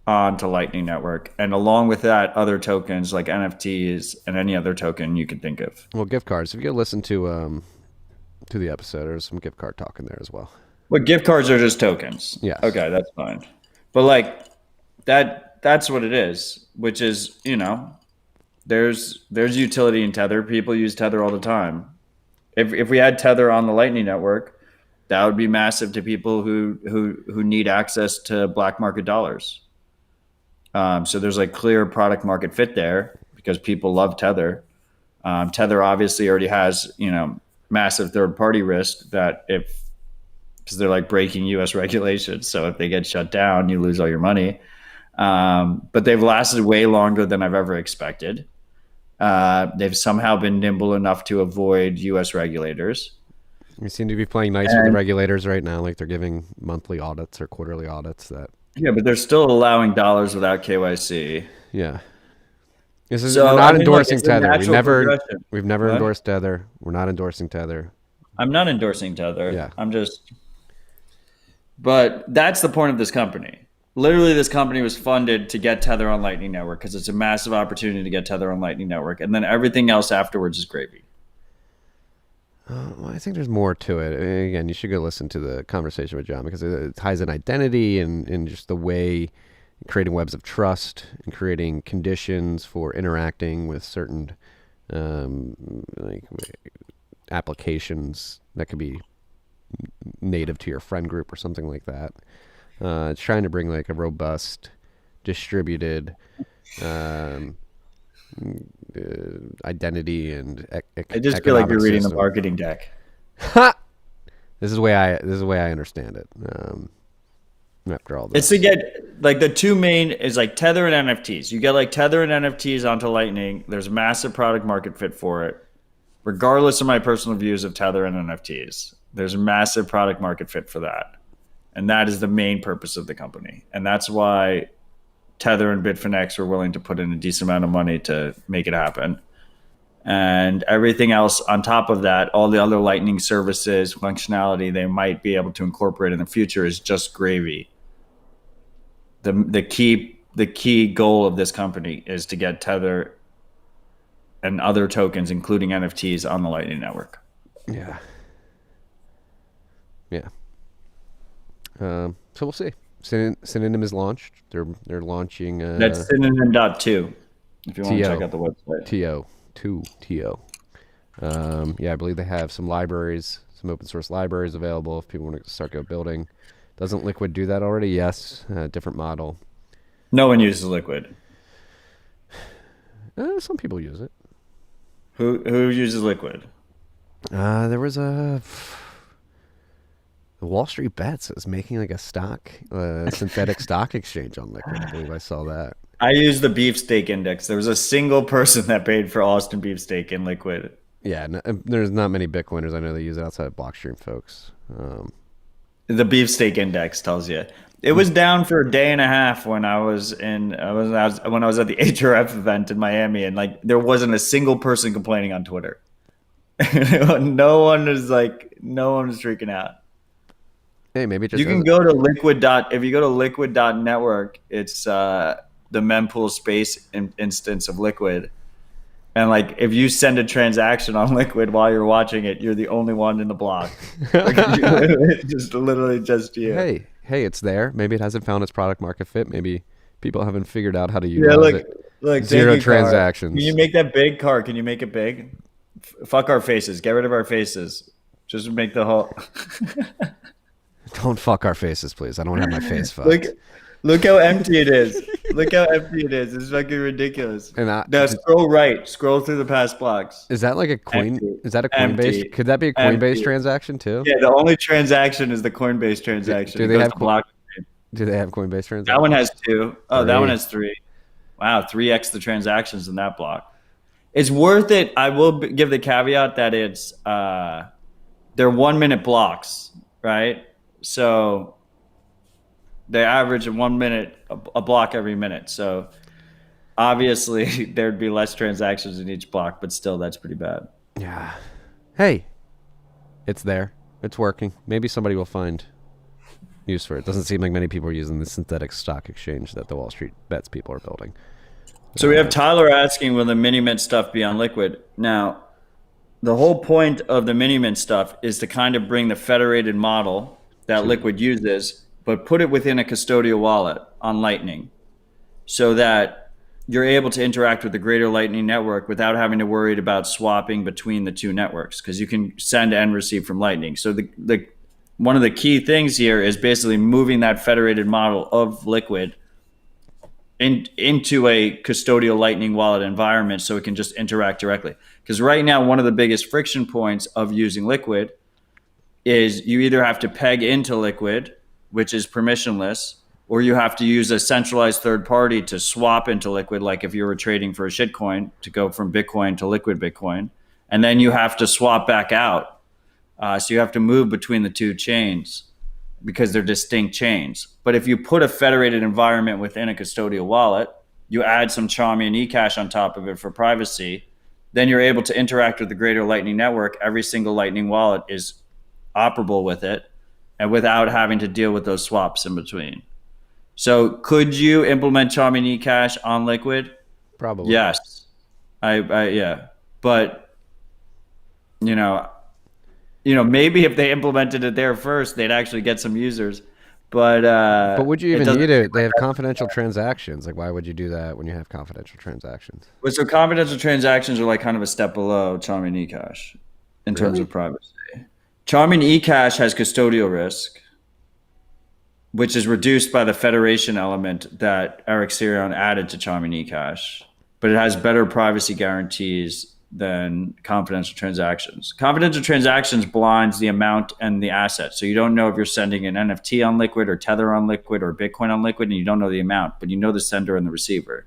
onto Lightning Network. And along with that, other tokens like NFTs and any other token you can think of. Well, gift cards. If you go listen to the episode, there's some gift card talk in there as well. But gift cards are just tokens. Yes. Okay, that's fine. But like that's what it is, which is, you know, there's utility in Tether. People use Tether all the time. If we had Tether on the Lightning Network, that would be massive to people who need access to black market dollars. So there's like clear product market fit there because people love Tether. Tether obviously already has, you know, massive third party risk that because they're like breaking US regulations. So if they get shut down, you lose all your money. But they've lasted way longer than I've ever expected. They've somehow been nimble enough to avoid US regulators. We seem to be playing nice with the regulators right now, like they're giving monthly audits or quarterly audits. Yeah, but they're still allowing dollars without KYC. Yeah. We're not endorsing Tether. We've never What? endorsed Tether. We're not endorsing Tether. I'm not endorsing Tether. Yeah. But that's the point of this company. Literally, this company was funded to get Tether on Lightning Network because it's a massive opportunity to get Tether on Lightning Network. And then everything else afterwards is gravy. Well, I think there's more to it. Again, you should go listen to the conversation with John because it ties in identity and just the way creating webs of trust and creating conditions for interacting with certain like applications that could be native to your friend group or something like that. It's trying to bring like a robust, distributed identity and I just feel like you're reading system. the marketing deck. This is the way I understand it. After all this, It's to get like the two main is like Tether and NFTs. You get like Tether and NFTs onto Lightning. There's massive product market fit for it. Regardless of my personal views of Tether and NFTs, there's a massive product market fit for that. And that is the main purpose of the company. And that's why Tether and Bitfinex were willing to put in a decent amount of money to make it happen. And everything else on top of that, all the other Lightning services, functionality they might be able to incorporate in the future is just gravy. The key goal of this company is to get Tether and other tokens, including NFTs, on the Lightning Network. Yeah. So we'll see. Synonym is launched. They're launching. That's Synonym.2. If you want to TO. check out the website. TO. I believe they have some libraries, some open source libraries available if people want to start building. Doesn't Liquid do that already? Yes. Different model. No one uses Liquid. Some people use it. Who uses Liquid? There was the Wall Street Bets is making like a synthetic stock exchange on Liquid. I believe I saw that. I use the beefsteak index. There was a single person that paid for Austin beefsteak in Liquid. Yeah, there's not many Bitcoiners I know that use it outside of Blockstream folks. The beefsteak index tells you. It was down for a day and a half when I was at the HRF event in Miami, and like there wasn't a single person complaining on Twitter. No one was freaking out. Hey, maybe it just You can go to if you go to liquid.network, it's the mempool space instance of Liquid. And like if you send a transaction on Liquid while you're watching it, you're the only one in the block. Literally just you. Hey, it's there. Maybe it hasn't found its product market fit. Maybe people haven't figured out how to utilize it. Look, Zero transactions. Can you make that big, Car? Can you make it big? Fuck our faces. Get rid of our faces. Just make the whole. Don't fuck our faces, please. I don't have my face fucked. Look how empty it is. Look how empty it is. It's fucking ridiculous. Now scroll right. Scroll through the past blocks. Is that like a coin? Empty. Is that a Coinbase? Empty. Could that be a Coinbase Empty. transaction too? Yeah, the only transaction is the Coinbase transaction. Do It they goes have to blockchain. Do they have Coinbase transactions? That one has 2. Oh, that 3. one has 3. Wow, 3x the transactions in that block. It's worth it. I will give the caveat that it's they're 1 minute blocks, right? So they average 1 minute a block every minute. So obviously there'd be less transactions in each block, but still that's pretty bad. Yeah. Hey, it's there. It's working. Maybe somebody will find use for it. Doesn't seem like many people are using the synthetic stock exchange that the Wall Street Bets people are building. So we have Tyler asking, will the mini mint stuff be on Liquid? Now, the whole point of the mini mint stuff is to kind of bring the federated model that Liquid uses, but put it within a custodial wallet on Lightning so that you're able to interact with the greater Lightning network without having to worry about swapping between the two networks, because you can send and receive from Lightning. So the one of the key things here is basically moving that federated model of Liquid into a custodial Lightning wallet environment so it can just interact directly. Because right now, one of the biggest friction points of using Liquid is you either have to peg into Liquid, which is permissionless, or you have to use a centralized third party to swap into Liquid, like if you were trading for a shitcoin to go from Bitcoin to Liquid Bitcoin. And then you have to swap back out. So you have to move between the two chains because they're distinct chains. But if you put a federated environment within a custodial wallet, you add some Chaumy and eCash on top of it for privacy, then you're able to interact with the greater Lightning network. Every single Lightning wallet is operable with it, and without having to deal with those swaps in between. So could you implement Chaumy and eCash on Liquid? Probably. Yes. Yeah. But, maybe if they implemented it there first, they'd actually get some users. But would you even need it? They have confidential transactions. Like, why would you do that when you have confidential transactions? So confidential transactions are like kind of a step below Chaumy and eCash in terms of privacy. Chaumy and eCash has custodial risk, which is reduced by the federation element that Eric Sirion added to Chaumy and eCash. but it has better privacy guarantees than confidential transactions. Confidential transactions blinds the amount and the asset. So you don't know if you're sending an NFT on Liquid or Tether on Liquid or Bitcoin on Liquid, and you don't know the amount, but you know the sender and the receiver.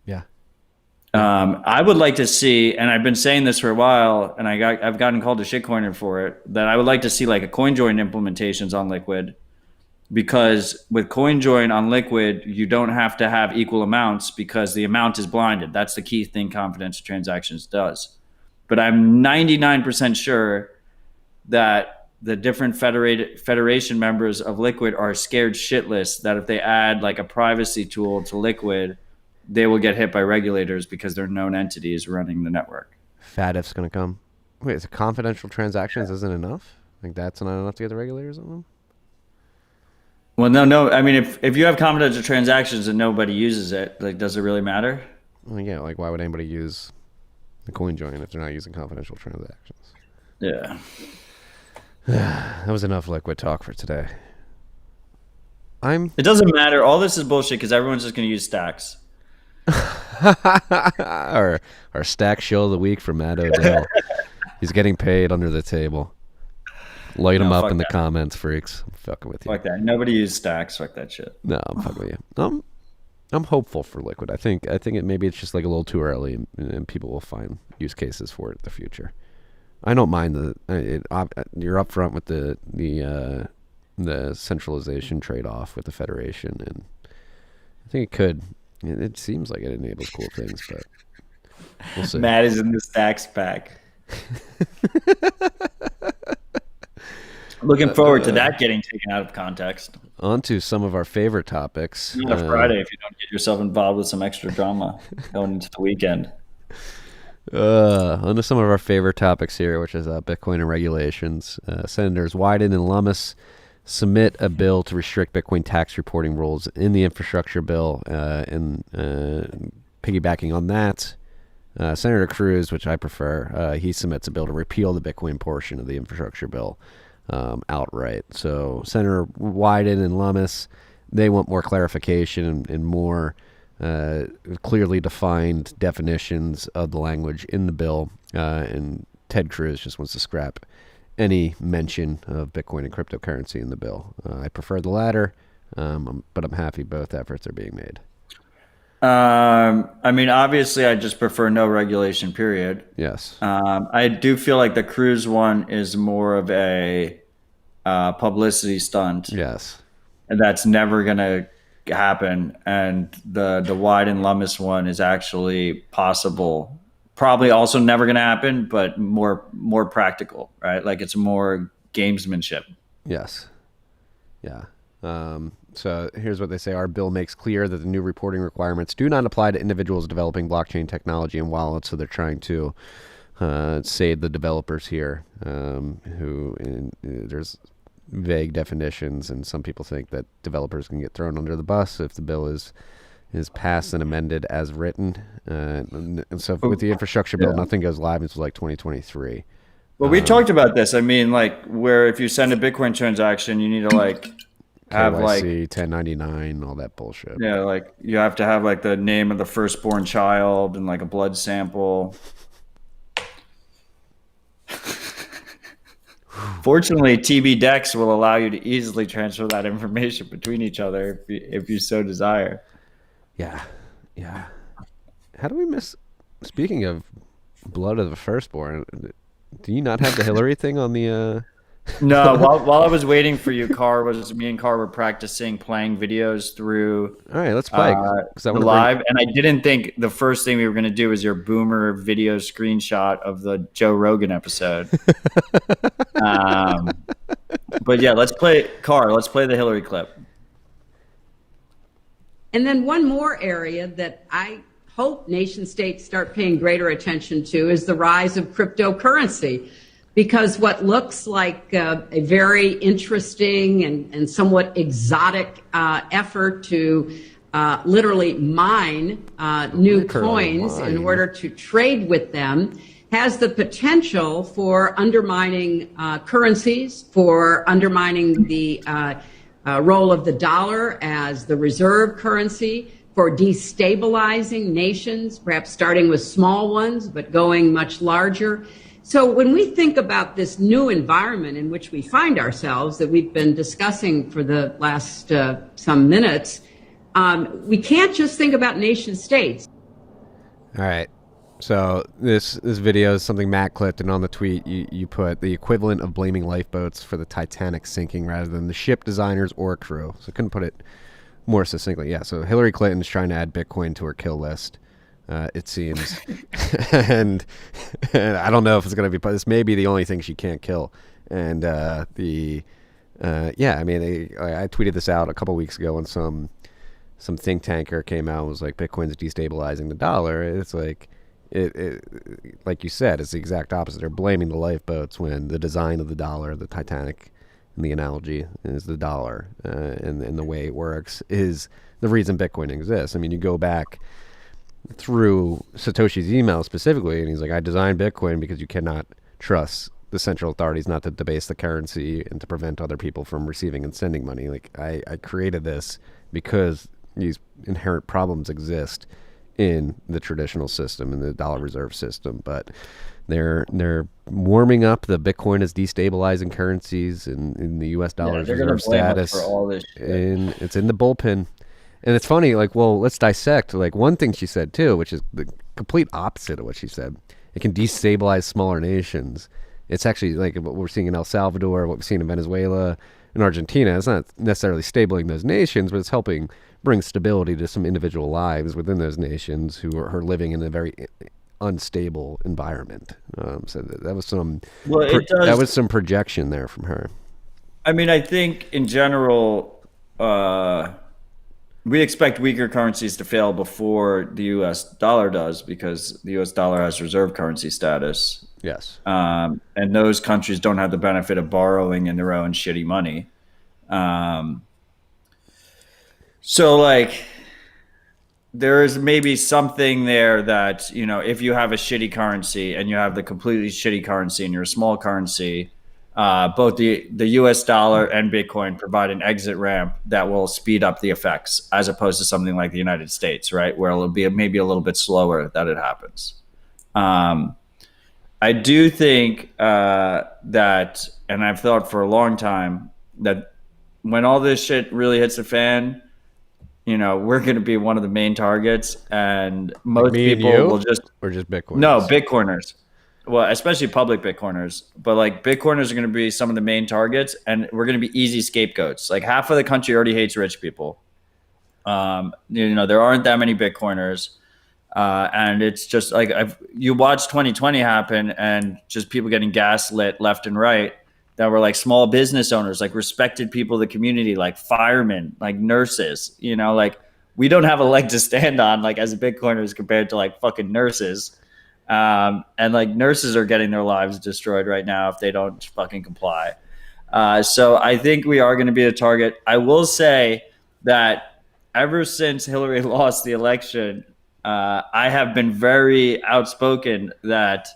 Yeah. I would like to see, and I've been saying this for a while, and I've gotten called a shitcoiner for it, that I would like to see like a CoinJoin implementations on Liquid, because with CoinJoin on Liquid, you don't have to have equal amounts because the amount is blinded. That's the key thing confidential transactions does. But I'm 99% sure that the different federation members of Liquid are scared shitless that if they add like a privacy tool to Liquid, they will get hit by regulators because they're known entities running the network. FATF's going to come. Wait, is it confidential transactions isn't enough? Like that's not enough to get the regulators on them? Well, no. I mean, if you have confidential transactions and nobody uses it, like, does it really matter? Well, yeah, like why would anybody use the CoinJoin if they're not using confidential transactions? Yeah. That was enough Liquid talk for today. It doesn't matter. All this is bullshit because everyone's just going to use stacks. our stack show of the week from Matt Odell. He's getting paid under the table. Light him up in the comments, freaks. I'm fucking with you. Fuck that. Nobody uses stacks. Fuck that shit. No, I'm fucking with you. I'm hopeful for Liquid. I think maybe it's just like a little too early, and people will find use cases for it in the future. I don't mind you're upfront with the centralization trade-off with the Federation, and I think it could. It seems like it enables cool things, but we'll see. Matt is in the stacks pack. Looking forward to that getting taken out of context. On to some of our favorite topics. Not a Friday if you don't get yourself involved with some extra drama going into the weekend. On to some of our favorite topics here, which is Bitcoin and regulations. Senators Wyden and Lummis submit a bill to restrict Bitcoin tax reporting rules in the infrastructure bill. And piggybacking on that, Senator Cruz, which I prefer, he submits a bill to repeal the Bitcoin portion of the infrastructure bill outright. So Senator Wyden and Lummis, they want more clarification and more clearly defined definitions of the language in the bill. And Ted Cruz just wants to scrap any mention of Bitcoin and cryptocurrency in the bill. I prefer the latter, but I'm happy both efforts are being made. I mean, obviously, I just prefer no regulation, period. Yes. I do feel like the Cruz one is more of a publicity stunt. Yes. And that's never going to happen. And the Wyden Lummis one is actually possible. Probably also never going to happen, but more practical, right? Like it's more gamesmanship. Yes. Yeah. So here's what they say. Our bill makes clear that the new reporting requirements do not apply to individuals developing blockchain technology and wallets. So they're trying to save the developers here, there's vague definitions, and some people think that developers can get thrown under the bus if the bill is passed and amended as written. And so with the infrastructure bill, nothing goes live until like 2023. Well, we talked about this. I mean, like where if you send a Bitcoin transaction, you need to like have KYC, like 1099, all that bullshit. Yeah, like you have to have like the name of the firstborn child and like a blood sample. Fortunately, TB Dex will allow you to easily transfer that information between each other if you so desire. Yeah. How do we miss? Speaking of blood of the firstborn, do you not have the Hillary thing on the? No, while I was waiting for you, me and Carr were practicing playing videos through. All right, let's play. Live, and I didn't think the first thing we were going to do is your boomer video screenshot of the Joe Rogan episode. But yeah, let's play the Hillary clip. And then one more area that I hope nation states start paying greater attention to is the rise of cryptocurrency. Because what looks like a very interesting and somewhat exotic effort to literally mine new coins in order to trade with them has the potential for undermining currencies, for undermining the role of the dollar as the reserve currency, for destabilizing nations, perhaps starting with small ones, but going much larger. So when we think about this new environment in which we find ourselves that we've been discussing for the last some minutes, we can't just think about nation states. All right. So this video is something Matt clipped, and on the tweet you put the equivalent of blaming lifeboats for the Titanic sinking rather than the ship designers or crew. So I couldn't put it more succinctly. Yeah, so Hillary Clinton's trying to add Bitcoin to her kill list, it seems. and I don't know if it's going to be, but this may be the only thing she can't kill. And I tweeted this out a couple weeks ago when some think tanker came out and was like, Bitcoin's destabilizing the dollar. It's like, like you said, it's the exact opposite. They're blaming the lifeboats when the design of the dollar, the Titanic, and the analogy is the dollar, and the way it works is the reason Bitcoin exists. I mean, you go back through Satoshi's email specifically, and he's like, I designed Bitcoin because you cannot trust the central authorities not to debase the currency and to prevent other people from receiving and sending money. Like, I created this because these inherent problems exist in the traditional system, in the dollar reserve system, but they're warming up the Bitcoin as destabilizing currencies in the U.S. dollar's reserve status. For all this shit. And it's in the bullpen. And it's funny, like, well, let's dissect. Like, one thing she said too, which is the complete opposite of what she said. It can destabilize smaller nations. It's actually like what we're seeing in El Salvador, what we've seen in Venezuela, in Argentina. It's not necessarily stabilizing those nations, but it's helping bring stability to some individual lives within those nations who are living in a very unstable environment. So that was some that was some projection there from her. I mean, I think in general, we expect weaker currencies to fail before the U.S. dollar does, because the U.S. dollar has reserve currency status. Yes. And those countries don't have the benefit of borrowing in their own shitty money. So, like, there is maybe something there that, you know, if you have a shitty currency and you have the completely shitty currency and you're a small currency, both the US dollar and Bitcoin provide an exit ramp that will speed up the effects, as opposed to something like the United States, right, where it'll be maybe a little bit slower that it happens. I do think that, and I've thought for a long time, that when all this shit really hits the fan, you know, we're going to be one of the main targets, and most people will just Bitcoiners. No, Bitcoiners. Well, especially public Bitcoiners, but like Bitcoiners are going to be some of the main targets, and we're going to be easy scapegoats. Like, half of the country already hates rich people. You know, there aren't that many Bitcoiners, and it's just like you watch 2020 happen, and just people getting gaslit left and right. That were like small business owners, like respected people of the community, like firemen, like nurses, you know, like we don't have a leg to stand on, like as Bitcoiners compared to like fucking nurses. And like nurses are getting their lives destroyed right now if they don't fucking comply. So I think we are going to be a target. I will say that ever since Hillary lost the election, I have been very outspoken that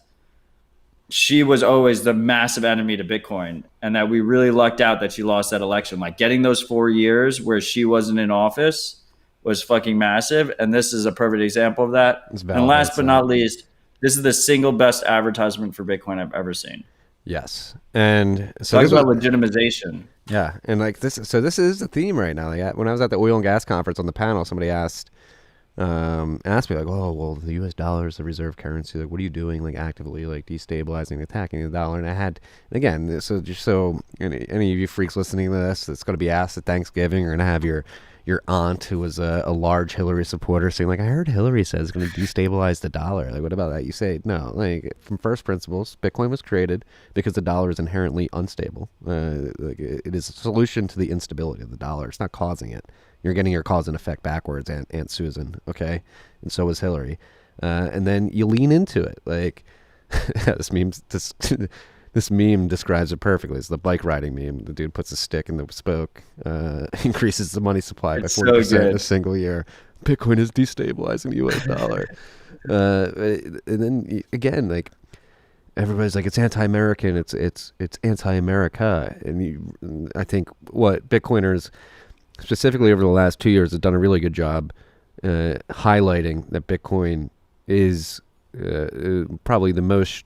she was always the massive enemy to Bitcoin, and that we really lucked out that she lost that election. Like, getting those 4 years where she wasn't in office was fucking massive. And this is a perfect example of that. And last but not least, this is the single best advertisement for Bitcoin I've ever seen. Yes. And so talk about legitimization. Yeah. And like this, so this is the theme right now. Like, when I was at the oil and gas conference on the panel, somebody asked me like, oh, well, the U.S. dollar is the reserve currency. Like, what are you doing, like, actively, like, destabilizing, attacking the dollar? And I had, again, so just so any of you freaks listening to this, it's going to be asked at Thanksgiving, you're going to have your aunt, who was a large Hillary supporter, saying, like, I heard Hillary says it's going to destabilize the dollar. Like, what about that? You say, no, like, from first principles, Bitcoin was created because the dollar is inherently unstable. Like, it is a solution to the instability of the dollar. It's not causing it. You're getting your cause and effect backwards, Aunt Susan, okay? And so is Hillary. And then you lean into it. Like, this meme describes it perfectly. It's the bike riding meme. The dude puts a stick in the spoke, increases the money supply by 40% in a single year. Bitcoin is destabilizing the U.S. dollar. And then, again, like, everybody's like, it's anti-American, it's anti-America. And I think what Bitcoiners, specifically over the last 2 years, have done a really good job highlighting that Bitcoin is probably the most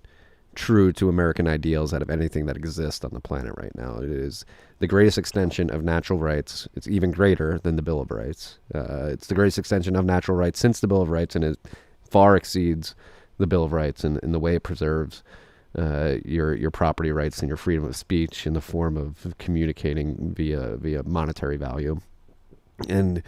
true to American ideals out of anything that exists on the planet right now. It is the greatest extension of natural rights. It's even greater than the Bill of Rights. It's the greatest extension of natural rights since the Bill of Rights, and it far exceeds the Bill of Rights in the way it preserves your property rights and your freedom of speech in the form of communicating via monetary value. And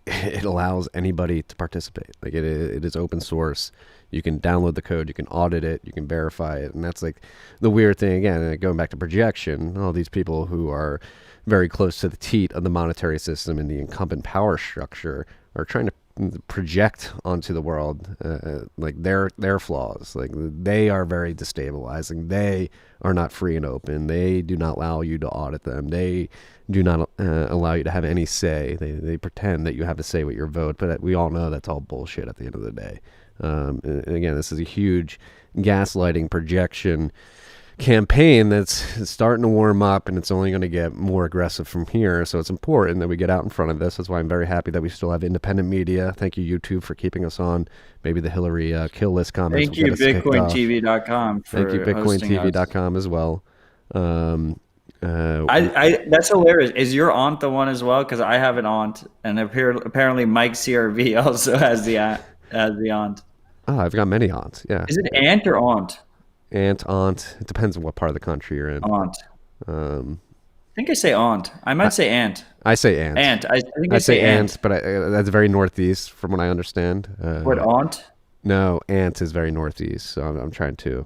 it allows anybody to participate. Like it is open source. You can download the code, you can audit it, you can verify it. And that's like the weird thing again, going back to projection, all these people who are very close to the teat of the monetary system and the incumbent power structure are trying to project onto the world like their flaws. Like they are very destabilizing. They are not free and open. They do not allow you to audit them. They do not allow you to have any say. They pretend that you have a say with your vote, but we all know that's all bullshit at the end of the day. And again, this is a huge gaslighting projection campaign that's starting to warm up, and it's only going to get more aggressive from here. So it's important that we get out in front of this. That's why I'm very happy that we still have independent media. Thank you, YouTube, for keeping us on. Maybe the Hillary kill list comments. Thank you, BitcoinTV.com. Thank you, BitcoinTV.com as well. That's hilarious. Is your aunt the one as well? Because I have an aunt, and apparently Mike CRV also has the aunt. Oh, I've got many aunts. Yeah. Is it aunt or aunt? Aunt. It depends on what part of the country you're in. Aunt. I think I say aunt. I might say aunt. I say aunt. Aunt. I think I say aunt. But that's very northeast from what I understand. What, aunt? No, aunt is very northeast. So I'm trying to.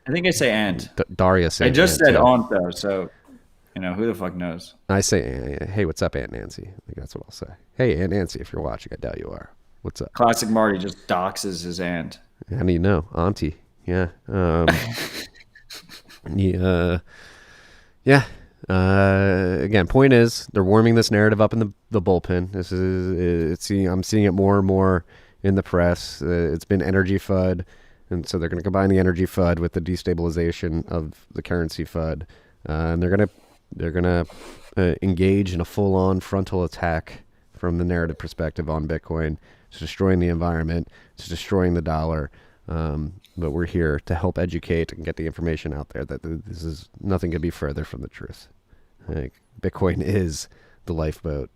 I think I say aunt. Daria says I just aunt said too. aunt though, so who the fuck knows? I say, hey, what's up, Aunt Nancy? I think that's what I'll say. Hey, Aunt Nancy, if you're watching, I doubt you are. What's up? Classic Marty just doxes his aunt. How do you know? Auntie. Yeah. Yeah. Again, point is, they're warming this narrative up in the bullpen. I'm seeing it more and more in the press. It's been energy FUD, and so they're going to combine the energy FUD with the destabilization of the currency FUD, and they're gonna engage in a full-on frontal attack from the narrative perspective on Bitcoin. It's destroying the environment. It's destroying the dollar. But we're here to help educate and get the information out there that this is nothing could be further from the truth. Like, Bitcoin is the lifeboat.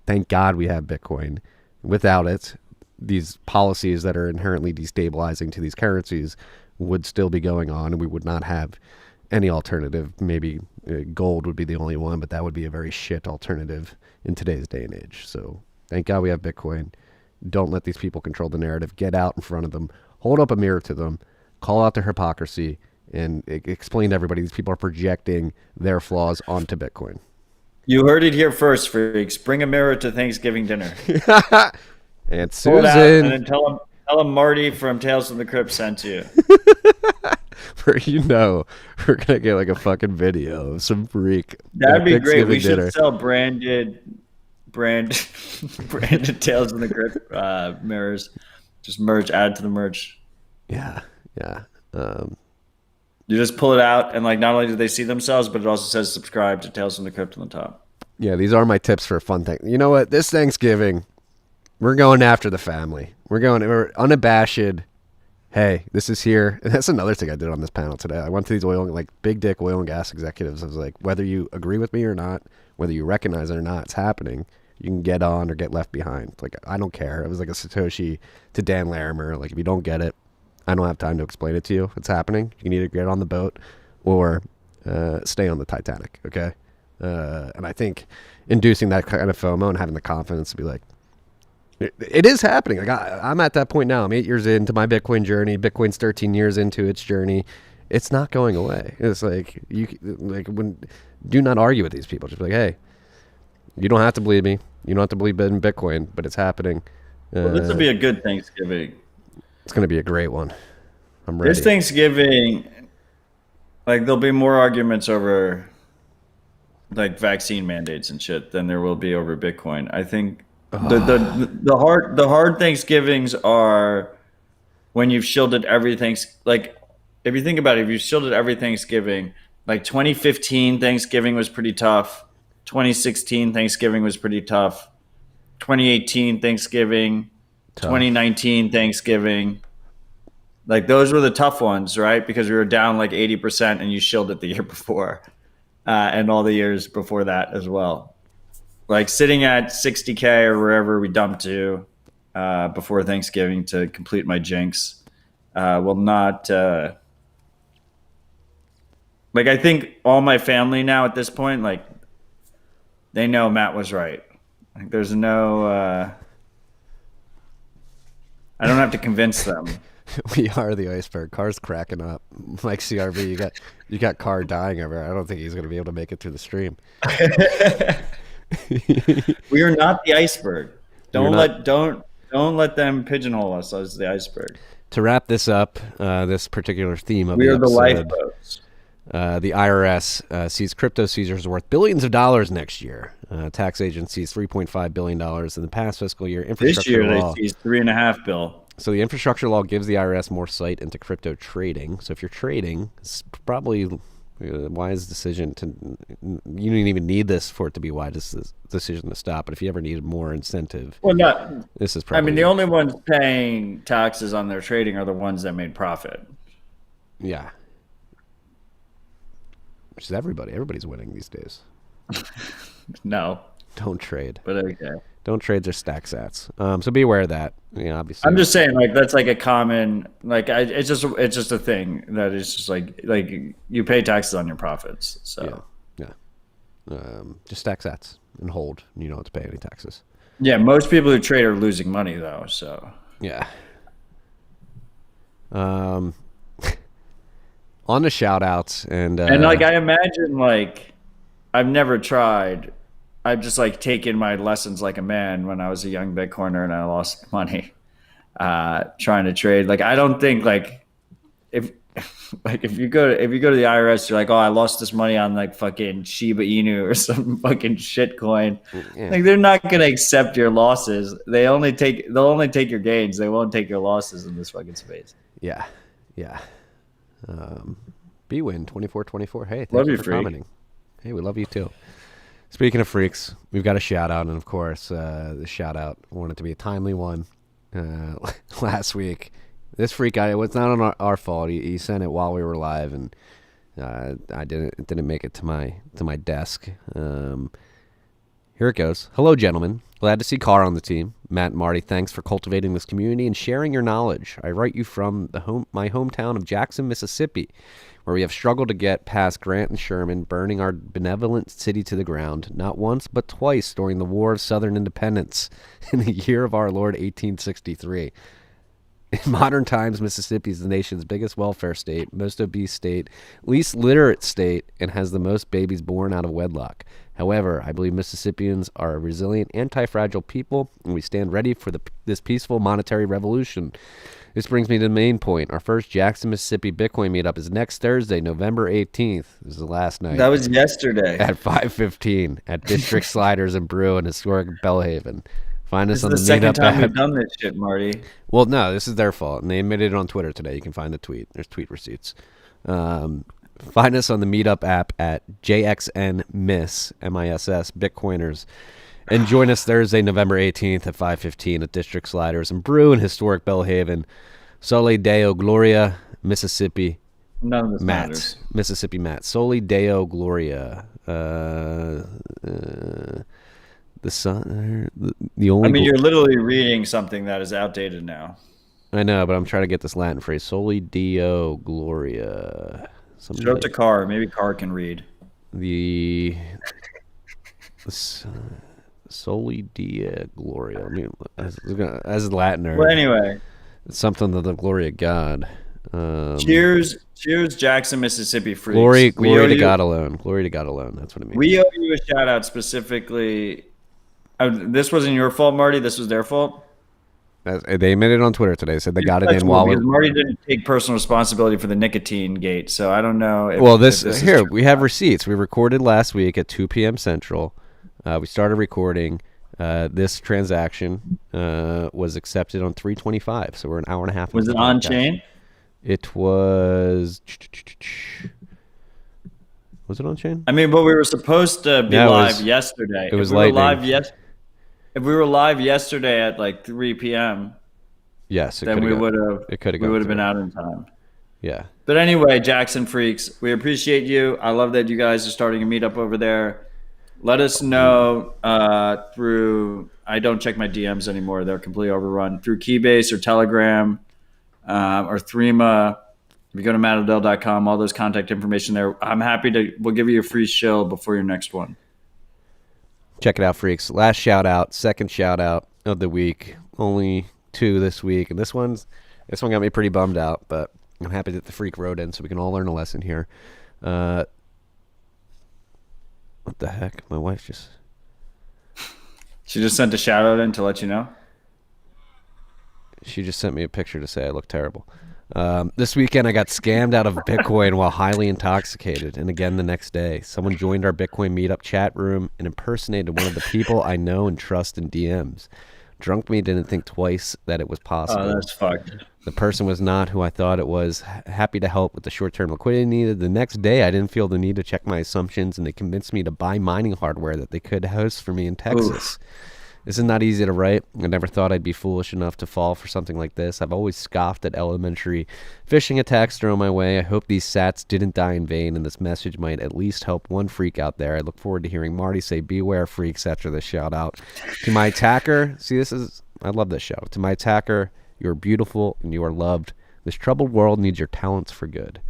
Thank God we have Bitcoin. Without it, these policies that are inherently destabilizing to these currencies would still be going on, and we would not have any alternative. Maybe gold would be the only one, but that would be a very shit alternative in today's day and age. So thank God we have Bitcoin. Don't let these people control the narrative. Get out in front of them. Hold up a mirror to them. Call out their hypocrisy and explain to everybody these people are projecting their flaws onto Bitcoin. You heard it here first, freaks. Bring a mirror to Thanksgiving dinner. And Hold out Susan, and then tell him Marty from Tales from the Crypt sent you. we're gonna get like a fucking video of some freak. That'd be great. Thanksgiving We dinner. should sell branded Tales from the Crypt mirrors. Just merch, add to the merch. Yeah. You just pull it out, and like not only do they see themselves, but it also says subscribe to Tales from the Crypt on the top. Yeah, these are my tips for a fun thing. You know what? This Thanksgiving, we're going after the family. We're unabashed. Hey, this is here. And that's another thing I did on this panel today. I went to these big dick oil and gas executives. I was like, whether you agree with me or not, whether you recognize it or not, it's happening. You can get on or get left behind. Like, I don't care. It was like a Satoshi to Dan Larimer. Like, if you don't get it, I don't have time to explain it to you. It's happening. You can either get on the boat or stay on the Titanic, okay? And I think inducing that kind of FOMO and having the confidence to be like, it is happening. Like, I'm at that point now. I'm 8 years into my Bitcoin journey. Bitcoin's 13 years into its journey. It's not going away. It's like, do not argue with these people. Just be like, hey, you don't have to believe me. You don't have to believe in Bitcoin, but it's happening. Well, this will be a good Thanksgiving. It's going to be a great one. I'm ready. This Thanksgiving, like, there'll be more arguments over like vaccine mandates and shit than there will be over Bitcoin. I think the hard Thanksgivings are when you've shielded everything. Like, if you think about it, if you've shielded every Thanksgiving, like 2015 Thanksgiving was pretty tough. 2016 Thanksgiving was pretty tough. 2018 Thanksgiving, Tough. 2019 Thanksgiving. Like those were the tough ones, right? Because we were down like 80% and you shilled it the year before, and all the years before that as well. Like sitting at 60K or wherever we dumped to before Thanksgiving to complete my jinx will not. Like I think all my family now at this point, like they know Matt was right. Like there's no. I don't have to convince them. We are the iceberg. Car's cracking up. Like CRB, you got Car dying over. I don't think he's going to be able to make it through the stream. We are not the iceberg. We're Don't let them pigeonhole us as the iceberg. To wrap this up, this particular theme of We the are the episode, lifeboats. the IRS sees crypto seizures worth billions of dollars next year. Tax agencies $3.5 billion in the past fiscal year. This year Law. they seized $3.5 billion. So the infrastructure law gives the IRS more sight into crypto trading. So if you're trading, it's probably a wise decision to. You didn't even need this for it to be a wise decision to stop. But if you ever needed more incentive, Well, not. this is probably. I mean, the only ones paying taxes on their trading are the ones that made profit. Yeah. Which is everybody. Everybody's winning these days. No, Don't trade. but okay. Don't trade their stack sats. So be aware of that. Obviously. I'm just saying, like that's like a common, like it's just a thing that is just like you pay taxes on your profits. So yeah. Just stack sats and hold. You don't have to pay any taxes. yeah, most people who trade are losing money though. So Yeah. On the shout outs and like I imagine, like I've never tried. I've just like taken my lessons like a man when I was a young Bitcoiner and I lost money trying to trade. Like I don't think like if you go to the IRS, you're like, oh, I lost this money on like fucking Shiba Inu or some fucking shit coin. Yeah. Like they're not gonna accept your losses. They'll only take your gains. They won't take your losses in this fucking space. Yeah. BWin 2424. Hey, Love thank you you, for freak. commenting. Hey, we love you too. Speaking of freaks, we've got a shout out, and of course, the shout out wanted to be a timely one. Last week, this freak guy, it was not on our fault. He sent it while we were live, and I didn't make it to my desk. Here it goes. Hello, gentlemen. Glad to see Car on the team. Matt and Marty, thanks for cultivating this community and sharing your knowledge. I write you from my hometown of Jackson, Mississippi, where we have struggled to get past Grant and Sherman, burning our benevolent city to the ground, not once but twice during the War of Southern Independence in the year of our Lord 1863. In modern times, Mississippi is the nation's biggest welfare state, most obese state, least literate state, and has the most babies born out of wedlock. However, I believe Mississippians are a resilient, anti-fragile people, and we stand ready for this peaceful monetary revolution. This brings me to the main point. Our first Jackson, Mississippi Bitcoin meetup is next Thursday, November 18th. This is the last night. That was yesterday. At 5:15 at District Sliders and Brew in historic Bellhaven. Find us This on is the the second meetup time app. we've done this shit, Marty. Well, no, this is their fault, and they admitted it on Twitter today. You can find the tweet. There's tweet receipts. Find us on the Meetup app at JXNMISS, M-I-S-S, Bitcoiners. And join us Thursday, November 18th at 5:15 at District Sliders and Brew in historic Bellhaven. Soli Deo Gloria, Mississippi. None of this Matt. matters. Mississippi Matt. Soli Deo Gloria. The sun. The only. I mean, you're literally reading something that is outdated now. I know, but I'm trying to get this Latin phrase. Soli Deo Gloria. Show it to Car. Maybe Car can read. The Soli Deo Gloria. I mean, as Latin or Well, anyway, something to the glory of God. cheers, Jackson, Mississippi freaks. Glory to you- God alone. Glory to God alone. That's what it means. We owe you a shout out specifically. This wasn't your fault, Marty. This was their fault. They admitted on Twitter today. Said they got it That's in cool, while because we. Marty didn't take personal responsibility for the nicotine gate, so I don't know. If, Well, if this is here true. we have receipts. We recorded last week at 2 p.m. Central. We started recording. This transaction was accepted on 3:25, so we're an hour and a half. Was into it the on podcast. chain? It was. Was it on chain? I mean, but we were supposed to be Yeah, it live was- yesterday. it was If we were lightning. live if we were live yesterday at like 3 p.m., Yes, then we would have been been out in time. Yeah. But anyway, Jackson Freaks, we appreciate you. I love that you guys are starting a meetup over there. Let us know through. I don't check my DMs anymore; they're completely overrun. Through Keybase or Telegram or Threema. If you go to mattodell.com, all those contact information there. I'm happy to. We'll give you a free shill before your next one. Check it out, freaks. Last shout out, second shout out of the week. Only 2 this week, and this one got me pretty bummed out, but I'm happy that the freak wrote in so we can all learn a lesson here. What the heck? My wife just... She just sent a shout out in to let you know? She just sent me a picture to say I look terrible. This weekend I got scammed out of Bitcoin while highly intoxicated, and again the next day. Someone joined our Bitcoin meetup chat room and impersonated one of the people I know and trust in DMs. Drunk me didn't think twice that it was possible. Oh, that's fucked. The person was not who I thought it was. Happy to help with the short-term liquidity needed. The next day, I didn't feel the need to check my assumptions, and they convinced me to buy mining hardware that they could host for me in Texas. Oof. This is not easy to write. I never thought I'd be foolish enough to fall for something like this. I've always scoffed at elementary phishing attacks thrown my way. I hope these sats didn't die in vain, and this message might at least help one freak out there. I look forward to hearing Marty say, beware freaks, after this shout out. To my attacker, I love this show. To my attacker, you are beautiful and you are loved. This troubled world needs your talents for good.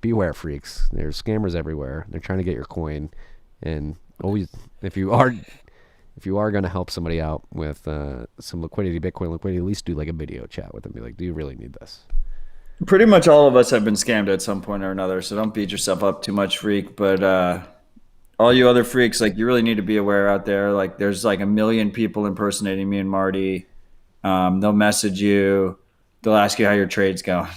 Beware freaks. There's scammers everywhere. They're trying to get your coin. And always, if you are going to help somebody out with some Bitcoin liquidity, at least do like a video chat with them. Be like, do you really need this? Pretty much all of us have been scammed at some point or another, so don't beat yourself up too much, freak. But all you other freaks, like, you really need to be aware out there. Like, there's like 1 million people impersonating me and Marty. They'll message you. They'll ask you how your trade's going.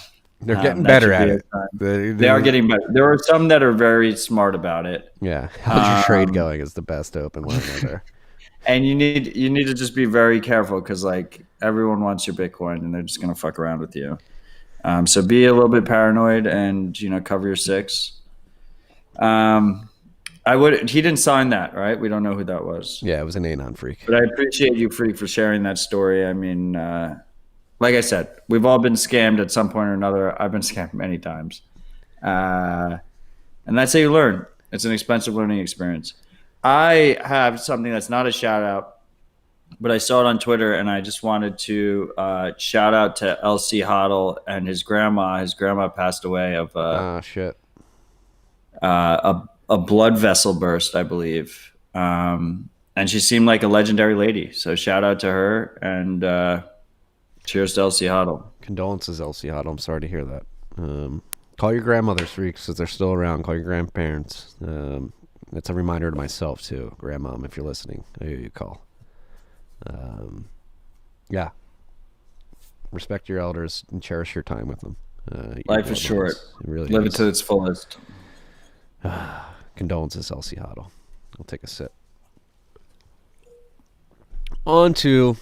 They're getting better at it. They are getting better. There are some that are very smart about it. Yeah. How's your trade going is the best open line there. And you need to just be very careful, because like everyone wants your Bitcoin and they're just gonna fuck around with you. So be a little bit paranoid and cover your 6. He didn't sign that, right? We don't know who that was. Yeah, it was an Anon freak. But I appreciate you, freak, for sharing that story. I mean, like I said, we've all been scammed at some point or another. I've been scammed many times. And that's how you learn. It's an expensive learning experience. I have something that's not a shout out, but I saw it on Twitter, and I just wanted to shout out to Elsie Huddle and his grandma. His grandma passed away of shit. A blood vessel burst, I believe. And she seemed like a legendary lady. So shout out to her, and cheers to Elsie Huddle. Condolences, Elsie Huddle. I'm sorry to hear that. Call your grandmothers, freaks, because they're still around. Call your grandparents. It's a reminder to myself, too. Grandmom, if you're listening, I hear you call. Yeah. Respect your elders and cherish your time with them. Life is short. Live it to its fullest. Condolences, Elsie Huddle. I'll take a sip. On to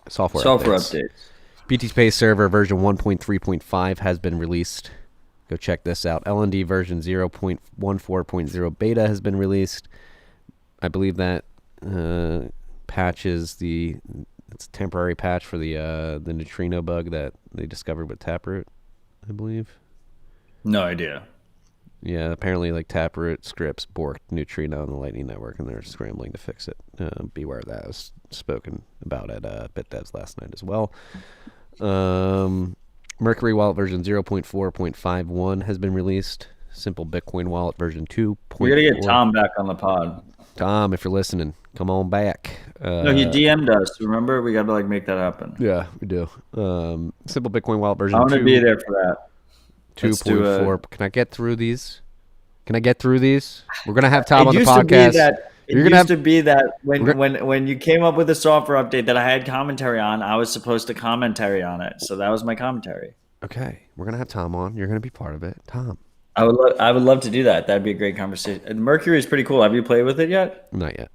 software updates. BT Space Server version 1.3.5 has been released. Go check this out. LND version 0.14.0 beta has been released. I believe that patches it's a temporary patch for the neutrino bug that they discovered with Taproot, I believe. No idea. Yeah, apparently like Taproot scripts borked neutrino on the Lightning Network, and they're scrambling to fix it. Beware of that. It was spoken about at BitDevs last night as well. Mercury Wallet version 0.4.51 has been released. Simple Bitcoin Wallet version 2. We're going to get Tom back on the pod. Tom, if you're listening, come on back. No, he DM'd us. Remember? We got to make that happen. Yeah, we do. Simple Bitcoin Wallet version 2. I'm going to be there for that. 2.4. Can I get through these? We're going to have Tom on the podcast. It used to be that when you came up with a software update that I had commentary on, I was supposed to commentary on it. So that was my commentary. Okay. We're going to have Tom on. You're going to be part of it. Tom. I would love to do that. That'd be a great conversation. Mercury is pretty cool. Have you played with it yet? Not yet.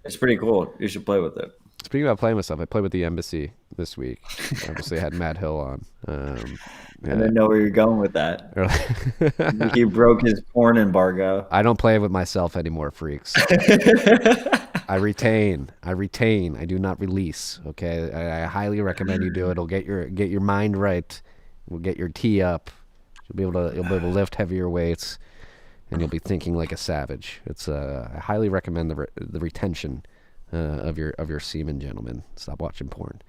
It's pretty cool. You should play with it. Speaking about playing with stuff, I played with the Embassy this week. Obviously, I had Matt Hill on. I didn't know where you're going with that. He broke his porn embargo. I don't play with myself anymore, freaks. I retain. I do not release. Okay, I highly recommend you do it. It'll get your mind right. Will get your tee up. You'll be able to lift heavier weights, and you'll be thinking like a savage. It's I highly recommend the retention of your semen, gentlemen. Stop watching porn.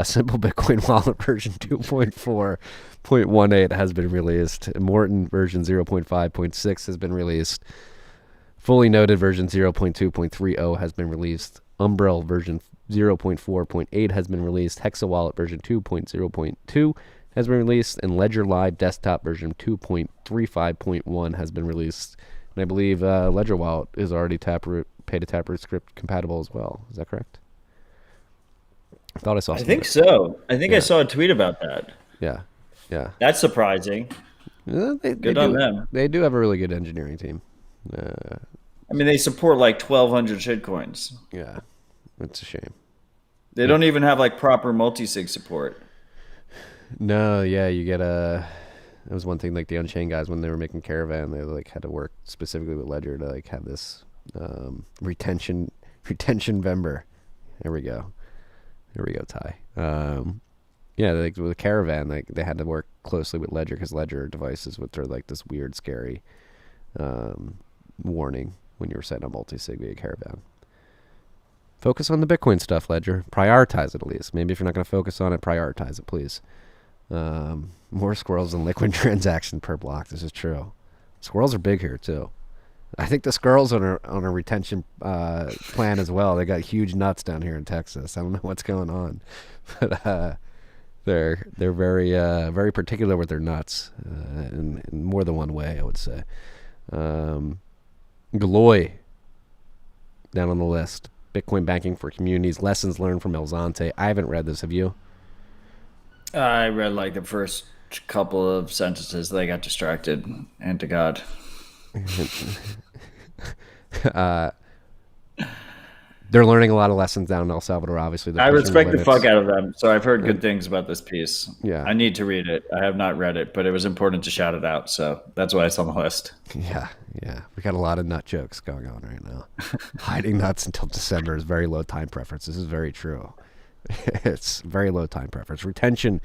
Simple Bitcoin Wallet version 2.4.18 has been released. Morton version 0.5.6 has been released. Fully Noted version 0.2.30 has been released. Umbrel version 0.4.8 has been released. Hexa Wallet version 2.0.2 has been released. And Ledger Live Desktop version 2.35.1 has been released. And I believe Ledger Wallet is already Taproot, Pay to Taproot script compatible as well. Is that correct? I thought I saw. I think so. I think I saw a tweet about that. Yeah. That's surprising. Good on them. They do have a really good engineering team. I mean, they support like 1,200 shitcoins. Yeah, it's a shame. They don't even have like proper multi-sig support. No, yeah, you get that was one thing, like the Unchained guys, when they were making Caravan, they like had to work specifically with Ledger to like have this retention member. There we go, Ty. Yeah, like with Caravan, like they had to work closely with Ledger because Ledger devices would throw like this weird, scary warning when you were setting up multi-sig via Caravan. Focus on the Bitcoin stuff, Ledger. Prioritize it at least. Maybe if you're not going to focus on it, prioritize it, please. More squirrels than liquid transaction per block. This is true. Squirrels are big here too. I think the squirrels on a retention plan as well. They got huge nuts down here in Texas. I don't know what's going on, but they're very very particular with their nuts in more than one way, I would say. Galoy down on the list. Bitcoin banking for communities. Lessons learned from El Zante. I haven't read this. Have you? I read like the first couple of sentences. They got distracted. And to God. They're learning a lot of lessons down in El Salvador, obviously. I respect the fuck out of them. So I've heard good things about this piece. Yeah. I need to read it. I have not read it, but it was important to shout it out. So that's why it's on the list. Yeah. We got a lot of nut jokes going on right now. Hiding nuts until December is very low time preference. This is very true. It's very low time preference. Retention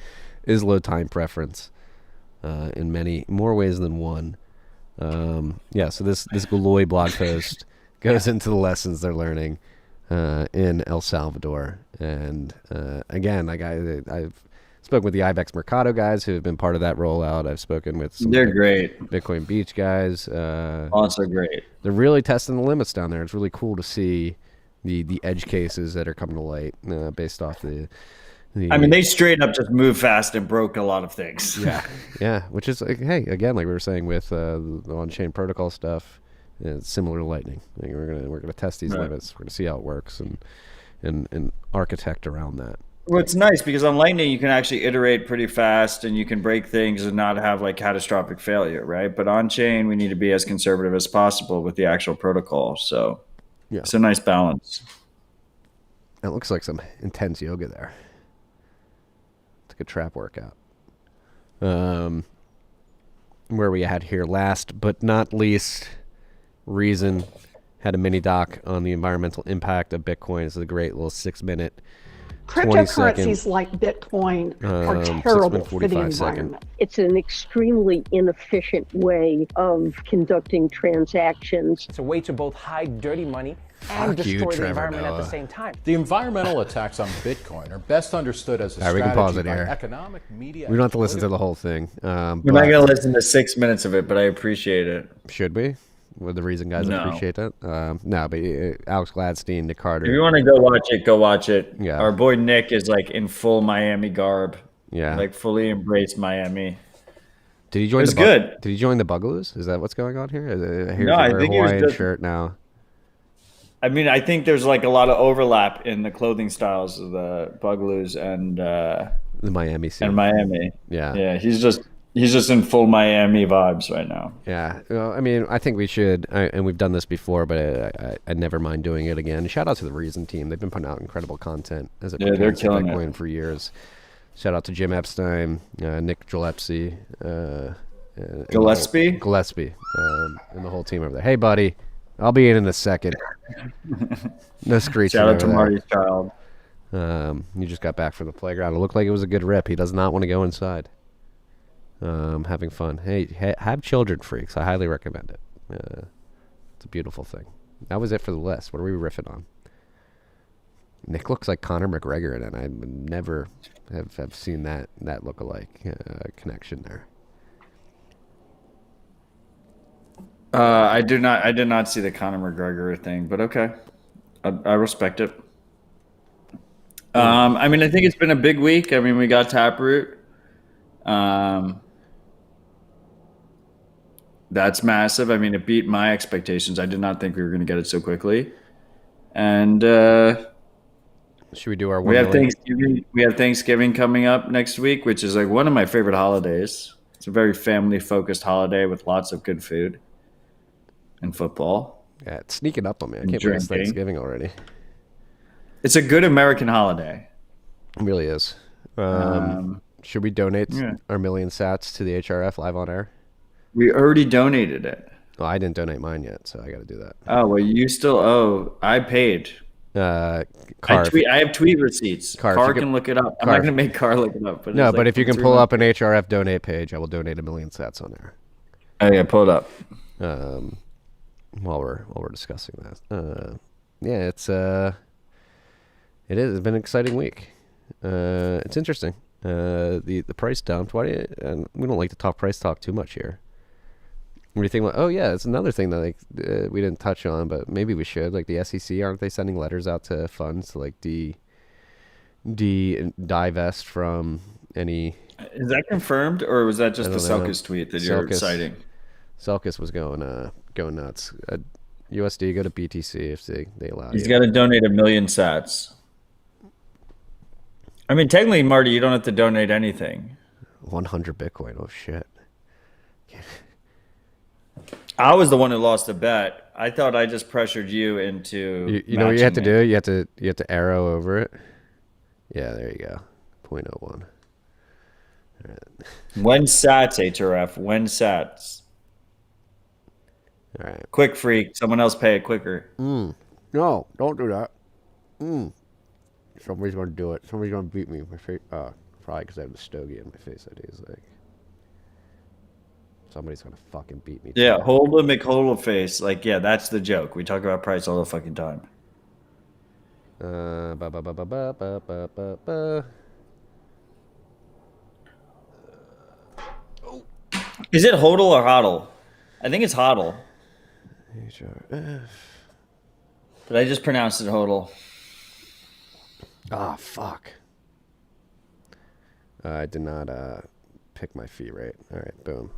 is low time preference in many more ways than one. So this Galoy blog post goes into the lessons they're learning in El Salvador. And again, like I've spoken with the Ibex Mercado guys who have been part of that rollout. I've spoken with some great Bitcoin Beach guys. Also great. They're really testing the limits down there. It's really cool to see the edge cases that are coming to light based off the I mean, they straight up just moved fast and broke a lot of things. Yeah. Which is like, hey, again, like we were saying with the on-chain protocol stuff, it's similar to Lightning. Like we're gonna test these limits. We're gonna see how it works and architect around that. Well, it's nice because on Lightning you can actually iterate pretty fast and you can break things and not have like catastrophic failure, right? But on chain we need to be as conservative as possible with the actual protocol. So it's a nice balance. It looks like some intense yoga there. It's like a trap workout. Where we had here last but not least, Reason had a mini doc on the environmental impact of Bitcoin. It's a great little 6-minute, Cryptocurrencies like Bitcoin are terrible for the environment. It's an extremely inefficient way of conducting transactions. It's a way to both hide dirty money and destroy the environment at the same time. The environmental attacks on Bitcoin are best understood as a strategy we can pause it by here. economic media. We don't have to listen to the whole thing. We're not going to listen to 6 minutes of it, but I appreciate it. Should we? Would the Reason guys appreciate that? No, but Alex Gladstein, Nick Carter. If you want to go watch it. Yeah. Our boy Nick is like in full Miami garb. Yeah. Like fully embraced Miami. Did he join? It was good. Did he join the Bugaloos? Is that what's going on here? No, I think he was Hawaiian just shirt now. I mean, I think there's like a lot of overlap in the clothing styles of the Bugaloos and The Miami scene. and Miami. Yeah. Yeah, he's just He's just in full Miami vibes right now. Yeah. Well, I mean, I think we should, and we've done this before, but I never mind doing it again. Shout out to the Reason team. They've been putting out incredible content as it they're pertains to killing Bitcoin it. for years. Shout out to Jim Epstein, Nick Gillespie. Gillespie? Gillespie. And the whole team over there. Hey, buddy. I'll be in a second. No screeching. Shout out to over there. Marty's child. He just got back from the playground. It looked like it was a good rip. He does not want to go inside. Having fun. Hey, have children, freaks. I highly recommend it. It's a beautiful thing. That was it for the list. What are we riffing on? Nick looks like Conor McGregor, and I never have seen that look-alike connection there. I did not see the Conor McGregor thing, but okay, I respect it. I mean, I think it's been a big week. I mean, we got Taproot. That's massive. I mean, it beat my expectations. I did not think we were going to get it so quickly. And should we do our? We have Thanksgiving. We have Thanksgiving coming up next week, which is like one of my favorite holidays. It's a very family-focused holiday with lots of good food and football. Yeah, it's sneaking up on me. I can't believe it's Thanksgiving already. It's a good American holiday. It really is. Should we donate our million sats to the HRF live on air? We already donated it. Well, I didn't donate mine yet, so I got to do that. Oh, well, you still owe. I paid. Car, I have tweet receipts. Car can look it up. I'm not going to make Car look it up. But no, but if you can pull up an HRF donate page, I will donate 1 million sats on there. Oh, yeah, pull it up. While we're discussing that. Yeah, it's been an exciting week. It's interesting. The price dumped. Why do you, we don't like to talk price talk too much here. What do you think? Well, oh yeah, it's another thing that we didn't touch on, but maybe we should. Like the SEC, aren't they sending letters out to funds to like divest from any? Is that confirmed, or was that just the Selkis tweet that you're citing? Selkis was going nuts. USD, go to BTC if they allow you. He's got to donate 1 million sats. I mean, technically, Marty, you don't have to donate anything. 100 Bitcoin. Oh shit. I was the one who lost the bet. I thought I just pressured you into. You know what you have to do? You have to arrow over it. Yeah, there you go. 0.01. All right. When sats, HRF. When sats. All right. Quick freak. Someone else pay it quicker. No, don't do that. Somebody's going to do it. Somebody's going to beat me. My face. Probably because I have the stogie in my face. I do. It's like somebody's going to fucking beat me. Yeah, hold a McHole face. Like, yeah, that's the joke. We talk about price all the fucking time. Is it Huddle or Huddle? I think it's Huddle. But I just pronounced it Huddle. Ah, fuck. I did not pick my fee right. All right, boom.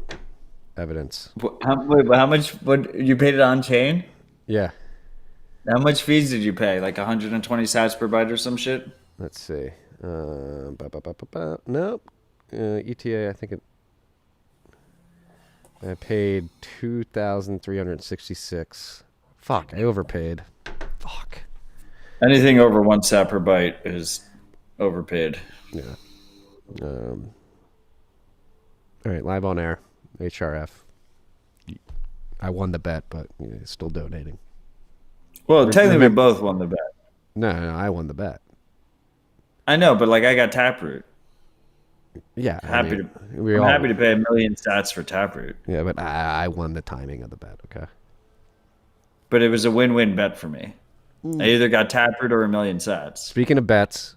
Evidence. How much? What you paid it on chain? Yeah. How much fees did you pay? Like 120 sats per byte or some shit? Let's see. Nope. ETA, I think I paid 2,366. Fuck, I overpaid. Fuck. Anything over 1 sat per byte is overpaid. Yeah. All right, live on air. HRF. I won the bet, but still donating. Well, technically we both won the bet. No, I won the bet. I know, but like I got Taproot. Yeah, I'm happy to pay 1 million sats for Taproot. Yeah, but I won the timing of the bet. Okay. But it was a win-win bet for me. I either got Taproot or 1 million sats. Speaking of bets,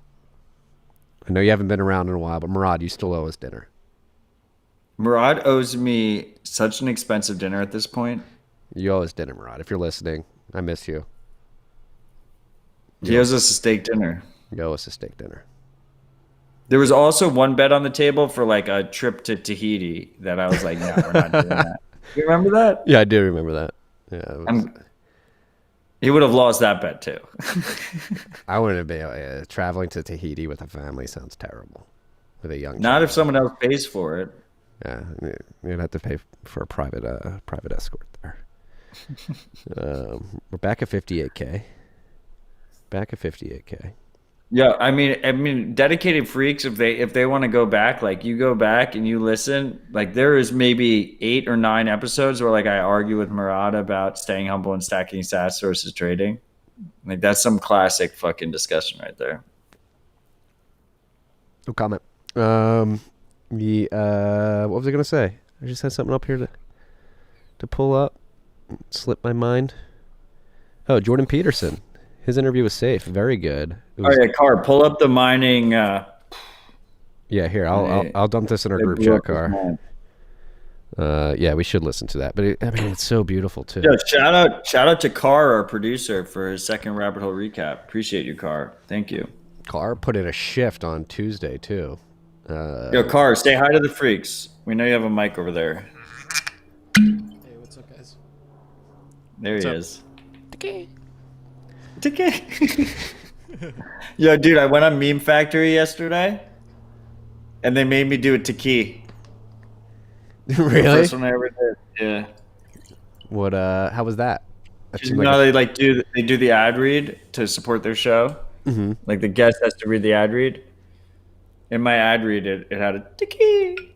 I know you haven't been around in a while, but Murad, you still owe us dinner. Murad owes me such an expensive dinner at this point. You owe us dinner, Murad. If you're listening, I miss you. He owes us a steak dinner. You owe us a steak dinner. There was also one bet on the table for like a trip to Tahiti that I was like, no, we're not doing that. You remember that? Yeah, I do remember that. Yeah, he would have lost that bet too. I wouldn't be traveling to Tahiti with a family. Sounds terrible. With a young Not child. if someone else pays for it. Yeah, you'd have to pay for a private escort there. We're back at 58K. Back at 58K. Yeah, I mean, dedicated freaks. If they want to go back, like you go back and you listen. Like there is maybe 8 or 9 episodes where like I argue with Murata about staying humble and stacking sats versus trading. Like that's some classic fucking discussion right there. No comment. What was I gonna say? I just had something up here to pull up. Slipped my mind. Oh, Jordan Peterson. His interview was safe. Very good. Oh yeah, Car, pull up the mining. Yeah, here I'll dump this in our group chat, Car. Yeah, we should listen to that. But it's so beautiful too. Yeah, shout out to Car, our producer, for his second rabbit hole recap. Appreciate you, Car. Thank you. Car put in a shift on Tuesday too. Yo, Car, say hi to the freaks. We know you have a mic over there. Hey, what's up, guys? There he is. Ticket. Yo, dude, I went on Meme Factory yesterday, and they made me do a tiki. Really? The first one I ever did. Yeah. What? How was that? They do the ad read to support their show. Mm-hmm. Like the guest has to read the ad read. In my ad read, it had a tiki.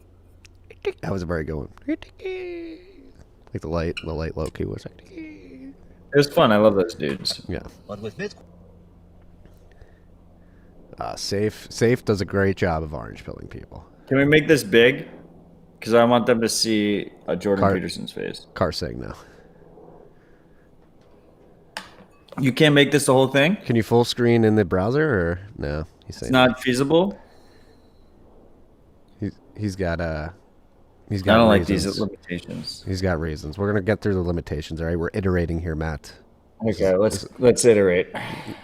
That was a very good one. Like the light low key was like. It was fun. I love those dudes. Yeah. But with Bitcoin. Safe does a great job of orange pilling people. Can we make this big? Because I want them to see Jordan Peterson's face. Car saying no. You can't make this the whole thing? Can you full screen in the browser or no? He's saying it's not feasible. He's got I don't like these limitations. He's got reasons. We're gonna get through the limitations. All right, we're iterating here, Matt. Okay, let's iterate.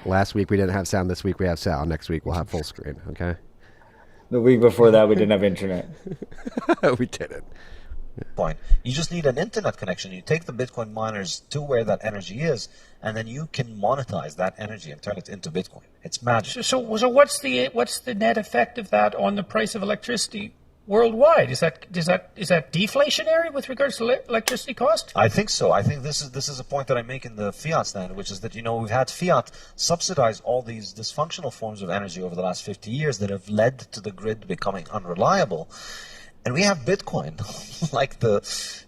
Last week we didn't have sound. This week we have sound. Next week we'll have full screen. Okay. The week before that we didn't have internet. We didn't. Point. You just need an internet connection. You take the Bitcoin miners to where that energy is, and then you can monetize that energy and turn it into Bitcoin. It's magic. So what's the net effect of that on the price of electricity worldwide? Is that deflationary with regards to electricity cost? I think so. I think this is a point that I make in the fiat stand, which is that we've had fiat subsidize all these dysfunctional forms of energy over the last 50 years that have led to the grid becoming unreliable. And we have Bitcoin, like the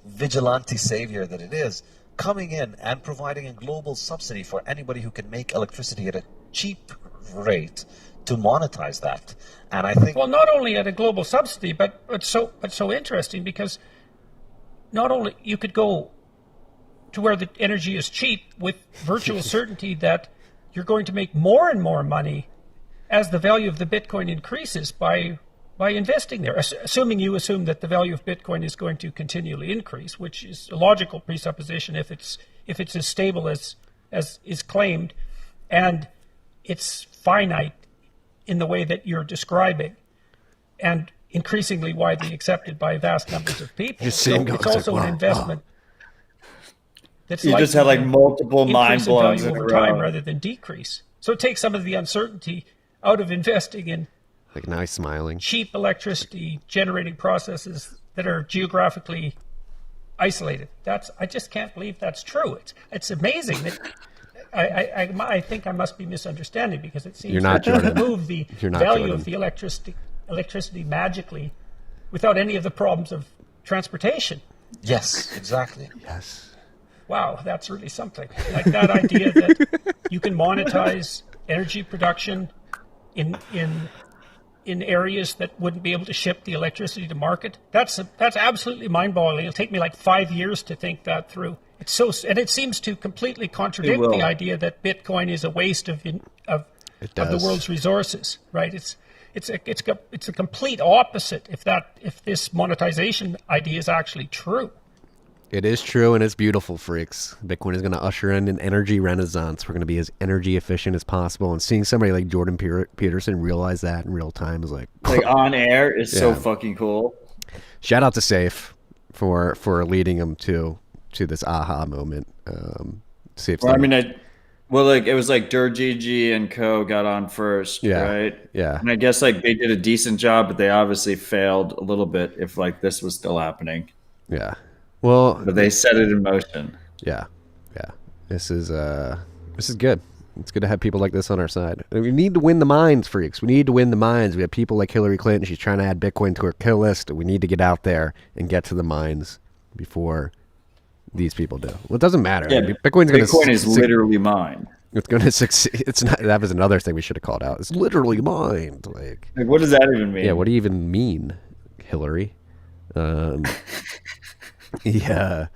vigilante savior that it is, coming in and providing a global subsidy for anybody who can make electricity at a cheap rate to monetize that. And I think, well, not only at a global subsidy, but so interesting, because not only you could go to where the energy is cheap with virtual certainty that you're going to make more and more money as the value of the Bitcoin increases by investing there, assuming that the value of Bitcoin is going to continually increase, which is a logical presupposition if it's as stable as is claimed, and it's finite in the way that you're describing, and increasingly widely accepted by vast numbers of people. So it's also an investment that's you just had like multiple mind blowns over time rather than decrease. So it takes some of the uncertainty out of investing in like nice smiling cheap electricity generating processes that are geographically isolated. I just can't believe that's true. It's amazing that I think I must be misunderstanding, because it seems that you can move the value of the electricity magically without any of the problems of transportation. Yes, exactly. Yes. Wow, that's really something. Like that idea that you can monetize energy production in areas that wouldn't be able to ship the electricity to market. That's absolutely mind-boggling. It'll take me like 5 years to think that through. And it seems to completely contradict the idea that Bitcoin is a waste of the world's resources, right? It's a complete opposite if this monetization idea is actually true. It is true, and it's beautiful, freaks. Bitcoin is going to usher in an energy renaissance. We're going to be as energy efficient as possible, and seeing somebody like Jordan Peterson realize that in real time is like on air is so fucking cool. Shout out to Safe for leading him to this aha moment. Well, like it was like Durgigi and Co got on first, right? Yeah. And I guess like they did a decent job, but they obviously failed a little bit if like this was still happening. Yeah. Well, but they set it in motion. Yeah. This is good. It's good to have people like this on our side. And we need to win the minds, freaks. We need to win the minds. We have people like Hillary Clinton. She's trying to add Bitcoin to her kill list. We need to get out there and get to the minds before these people do. Well, it doesn't matter. Yeah, Bitcoin is literally mine. It's going to succeed. It's not. That was another thing we should have called out. It's literally mine. Like what does that even mean? Yeah, what do you even mean, Hillary? Yeah.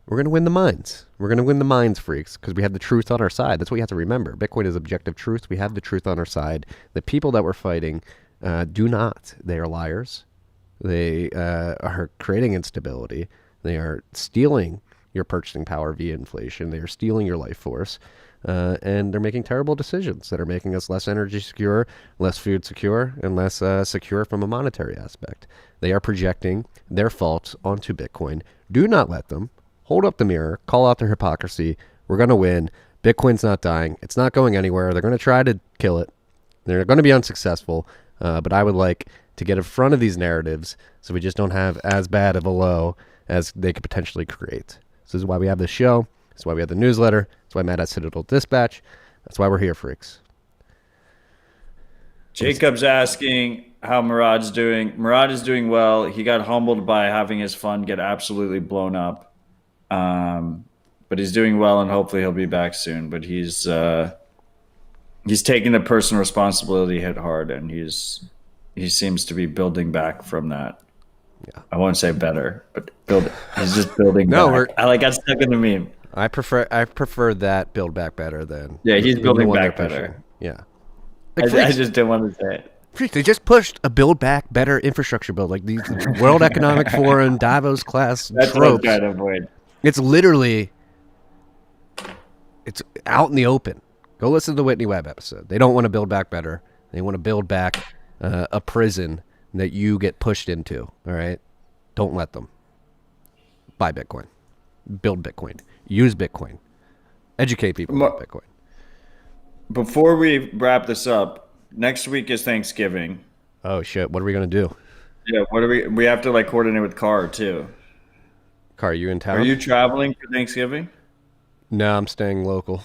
We're going to win the minds. We're going to win the minds, freaks, because we have the truth on our side. That's what you have to remember. Bitcoin is objective truth. We have the truth on our side. The people that we're fighting do not. They are liars. They are creating instability. They are stealing your purchasing power via inflation. They are stealing your life force. And they're making terrible decisions that are making us less energy secure, less food secure, and less secure from a monetary aspect. They are projecting their faults onto Bitcoin. Do not let them. Hold up the mirror, call out their hypocrisy. We're going to win. Bitcoin's not dying. It's not going anywhere. They're going to try to kill it. They're going to be unsuccessful. But I would like to get in front of these narratives so we just don't have as bad of a low as they could potentially create. So this is why we have this show. That's why we have the newsletter. That's why Matt has Citadel Dispatch. That's why we're here, freaks. Jacob's asking how Murad's doing. Murad is doing well. He got humbled by having his fund get absolutely blown up. But he's doing well, and hopefully he'll be back soon. But he's taking the personal responsibility hit hard, and he seems to be building back from that. Yeah, I won't say better, but he's just building. back. I got stuck in the meme. I prefer that build back better than he's building back better. Yeah, like I just didn't want to say it. Freak, they just pushed a build back better infrastructure bill, like these World Economic Forum Davos class That's tropes. what I'm trying to avoid. It's literally, it's out in the open. Go listen to the Whitney Webb episode. They don't want to build back better. They want to build back a prison that you get pushed into. All right? Don't let them. Buy Bitcoin. Build Bitcoin. Use Bitcoin. Educate people about Bitcoin. Before we wrap this up, next week is Thanksgiving. Oh, shit. What are we going to do? Yeah, we have to coordinate with Carr, too. Car, you in town? Are you traveling for Thanksgiving? No, I'm staying local.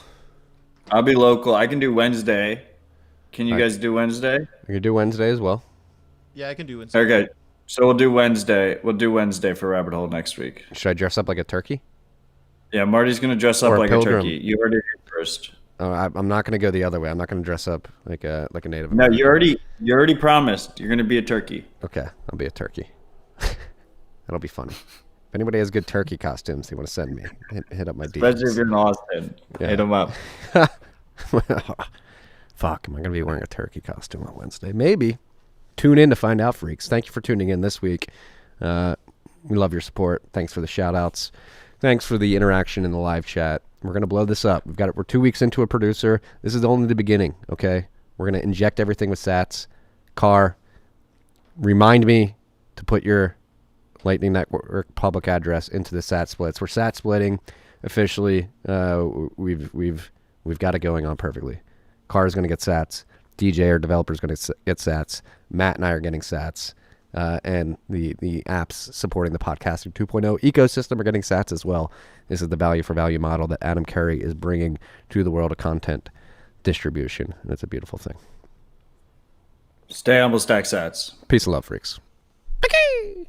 I'll be local. I can do Wednesday. Can you guys do Wednesday? I can do Wednesday as well. Yeah, I can do Wednesday. Okay, so we'll do Wednesday. We'll do Wednesday for Rabbit Hole next week. Should I dress up like a turkey? Yeah, Marty's going to dress up like a turkey. You already did first. Oh, I'm not going to go the other way. I'm not going to dress up like a Native American. No, you already promised you're going to be a turkey. Okay, I'll be a turkey. That'll be funny. If anybody has good turkey costumes they want to send me, hit up my DMs. Especially if you're in Austin. Yeah. Hit them up. Fuck, am I going to be wearing a turkey costume on Wednesday? Maybe. Tune in to find out, freaks. Thank you for tuning in this week. We love your support. Thanks for the shout-outs. Thanks for the interaction in the live chat. We're going to blow this up. We're 2 weeks into a producer. This is only the beginning, okay? We're going to inject everything with sats. Car, remind me to put your Lightning Network public address into the sat splits. We're sat splitting officially. We've got it going on perfectly. Car is going to get sats. DJ, our developer, is going to get sats. Matt and I are getting sats. And the apps supporting the podcasting 2.0 ecosystem are getting sats as well. This is the value for value model that Adam Curry is bringing to the world of content distribution. And it's a beautiful thing. Stay humble, stack sats. Peace and love, freaks.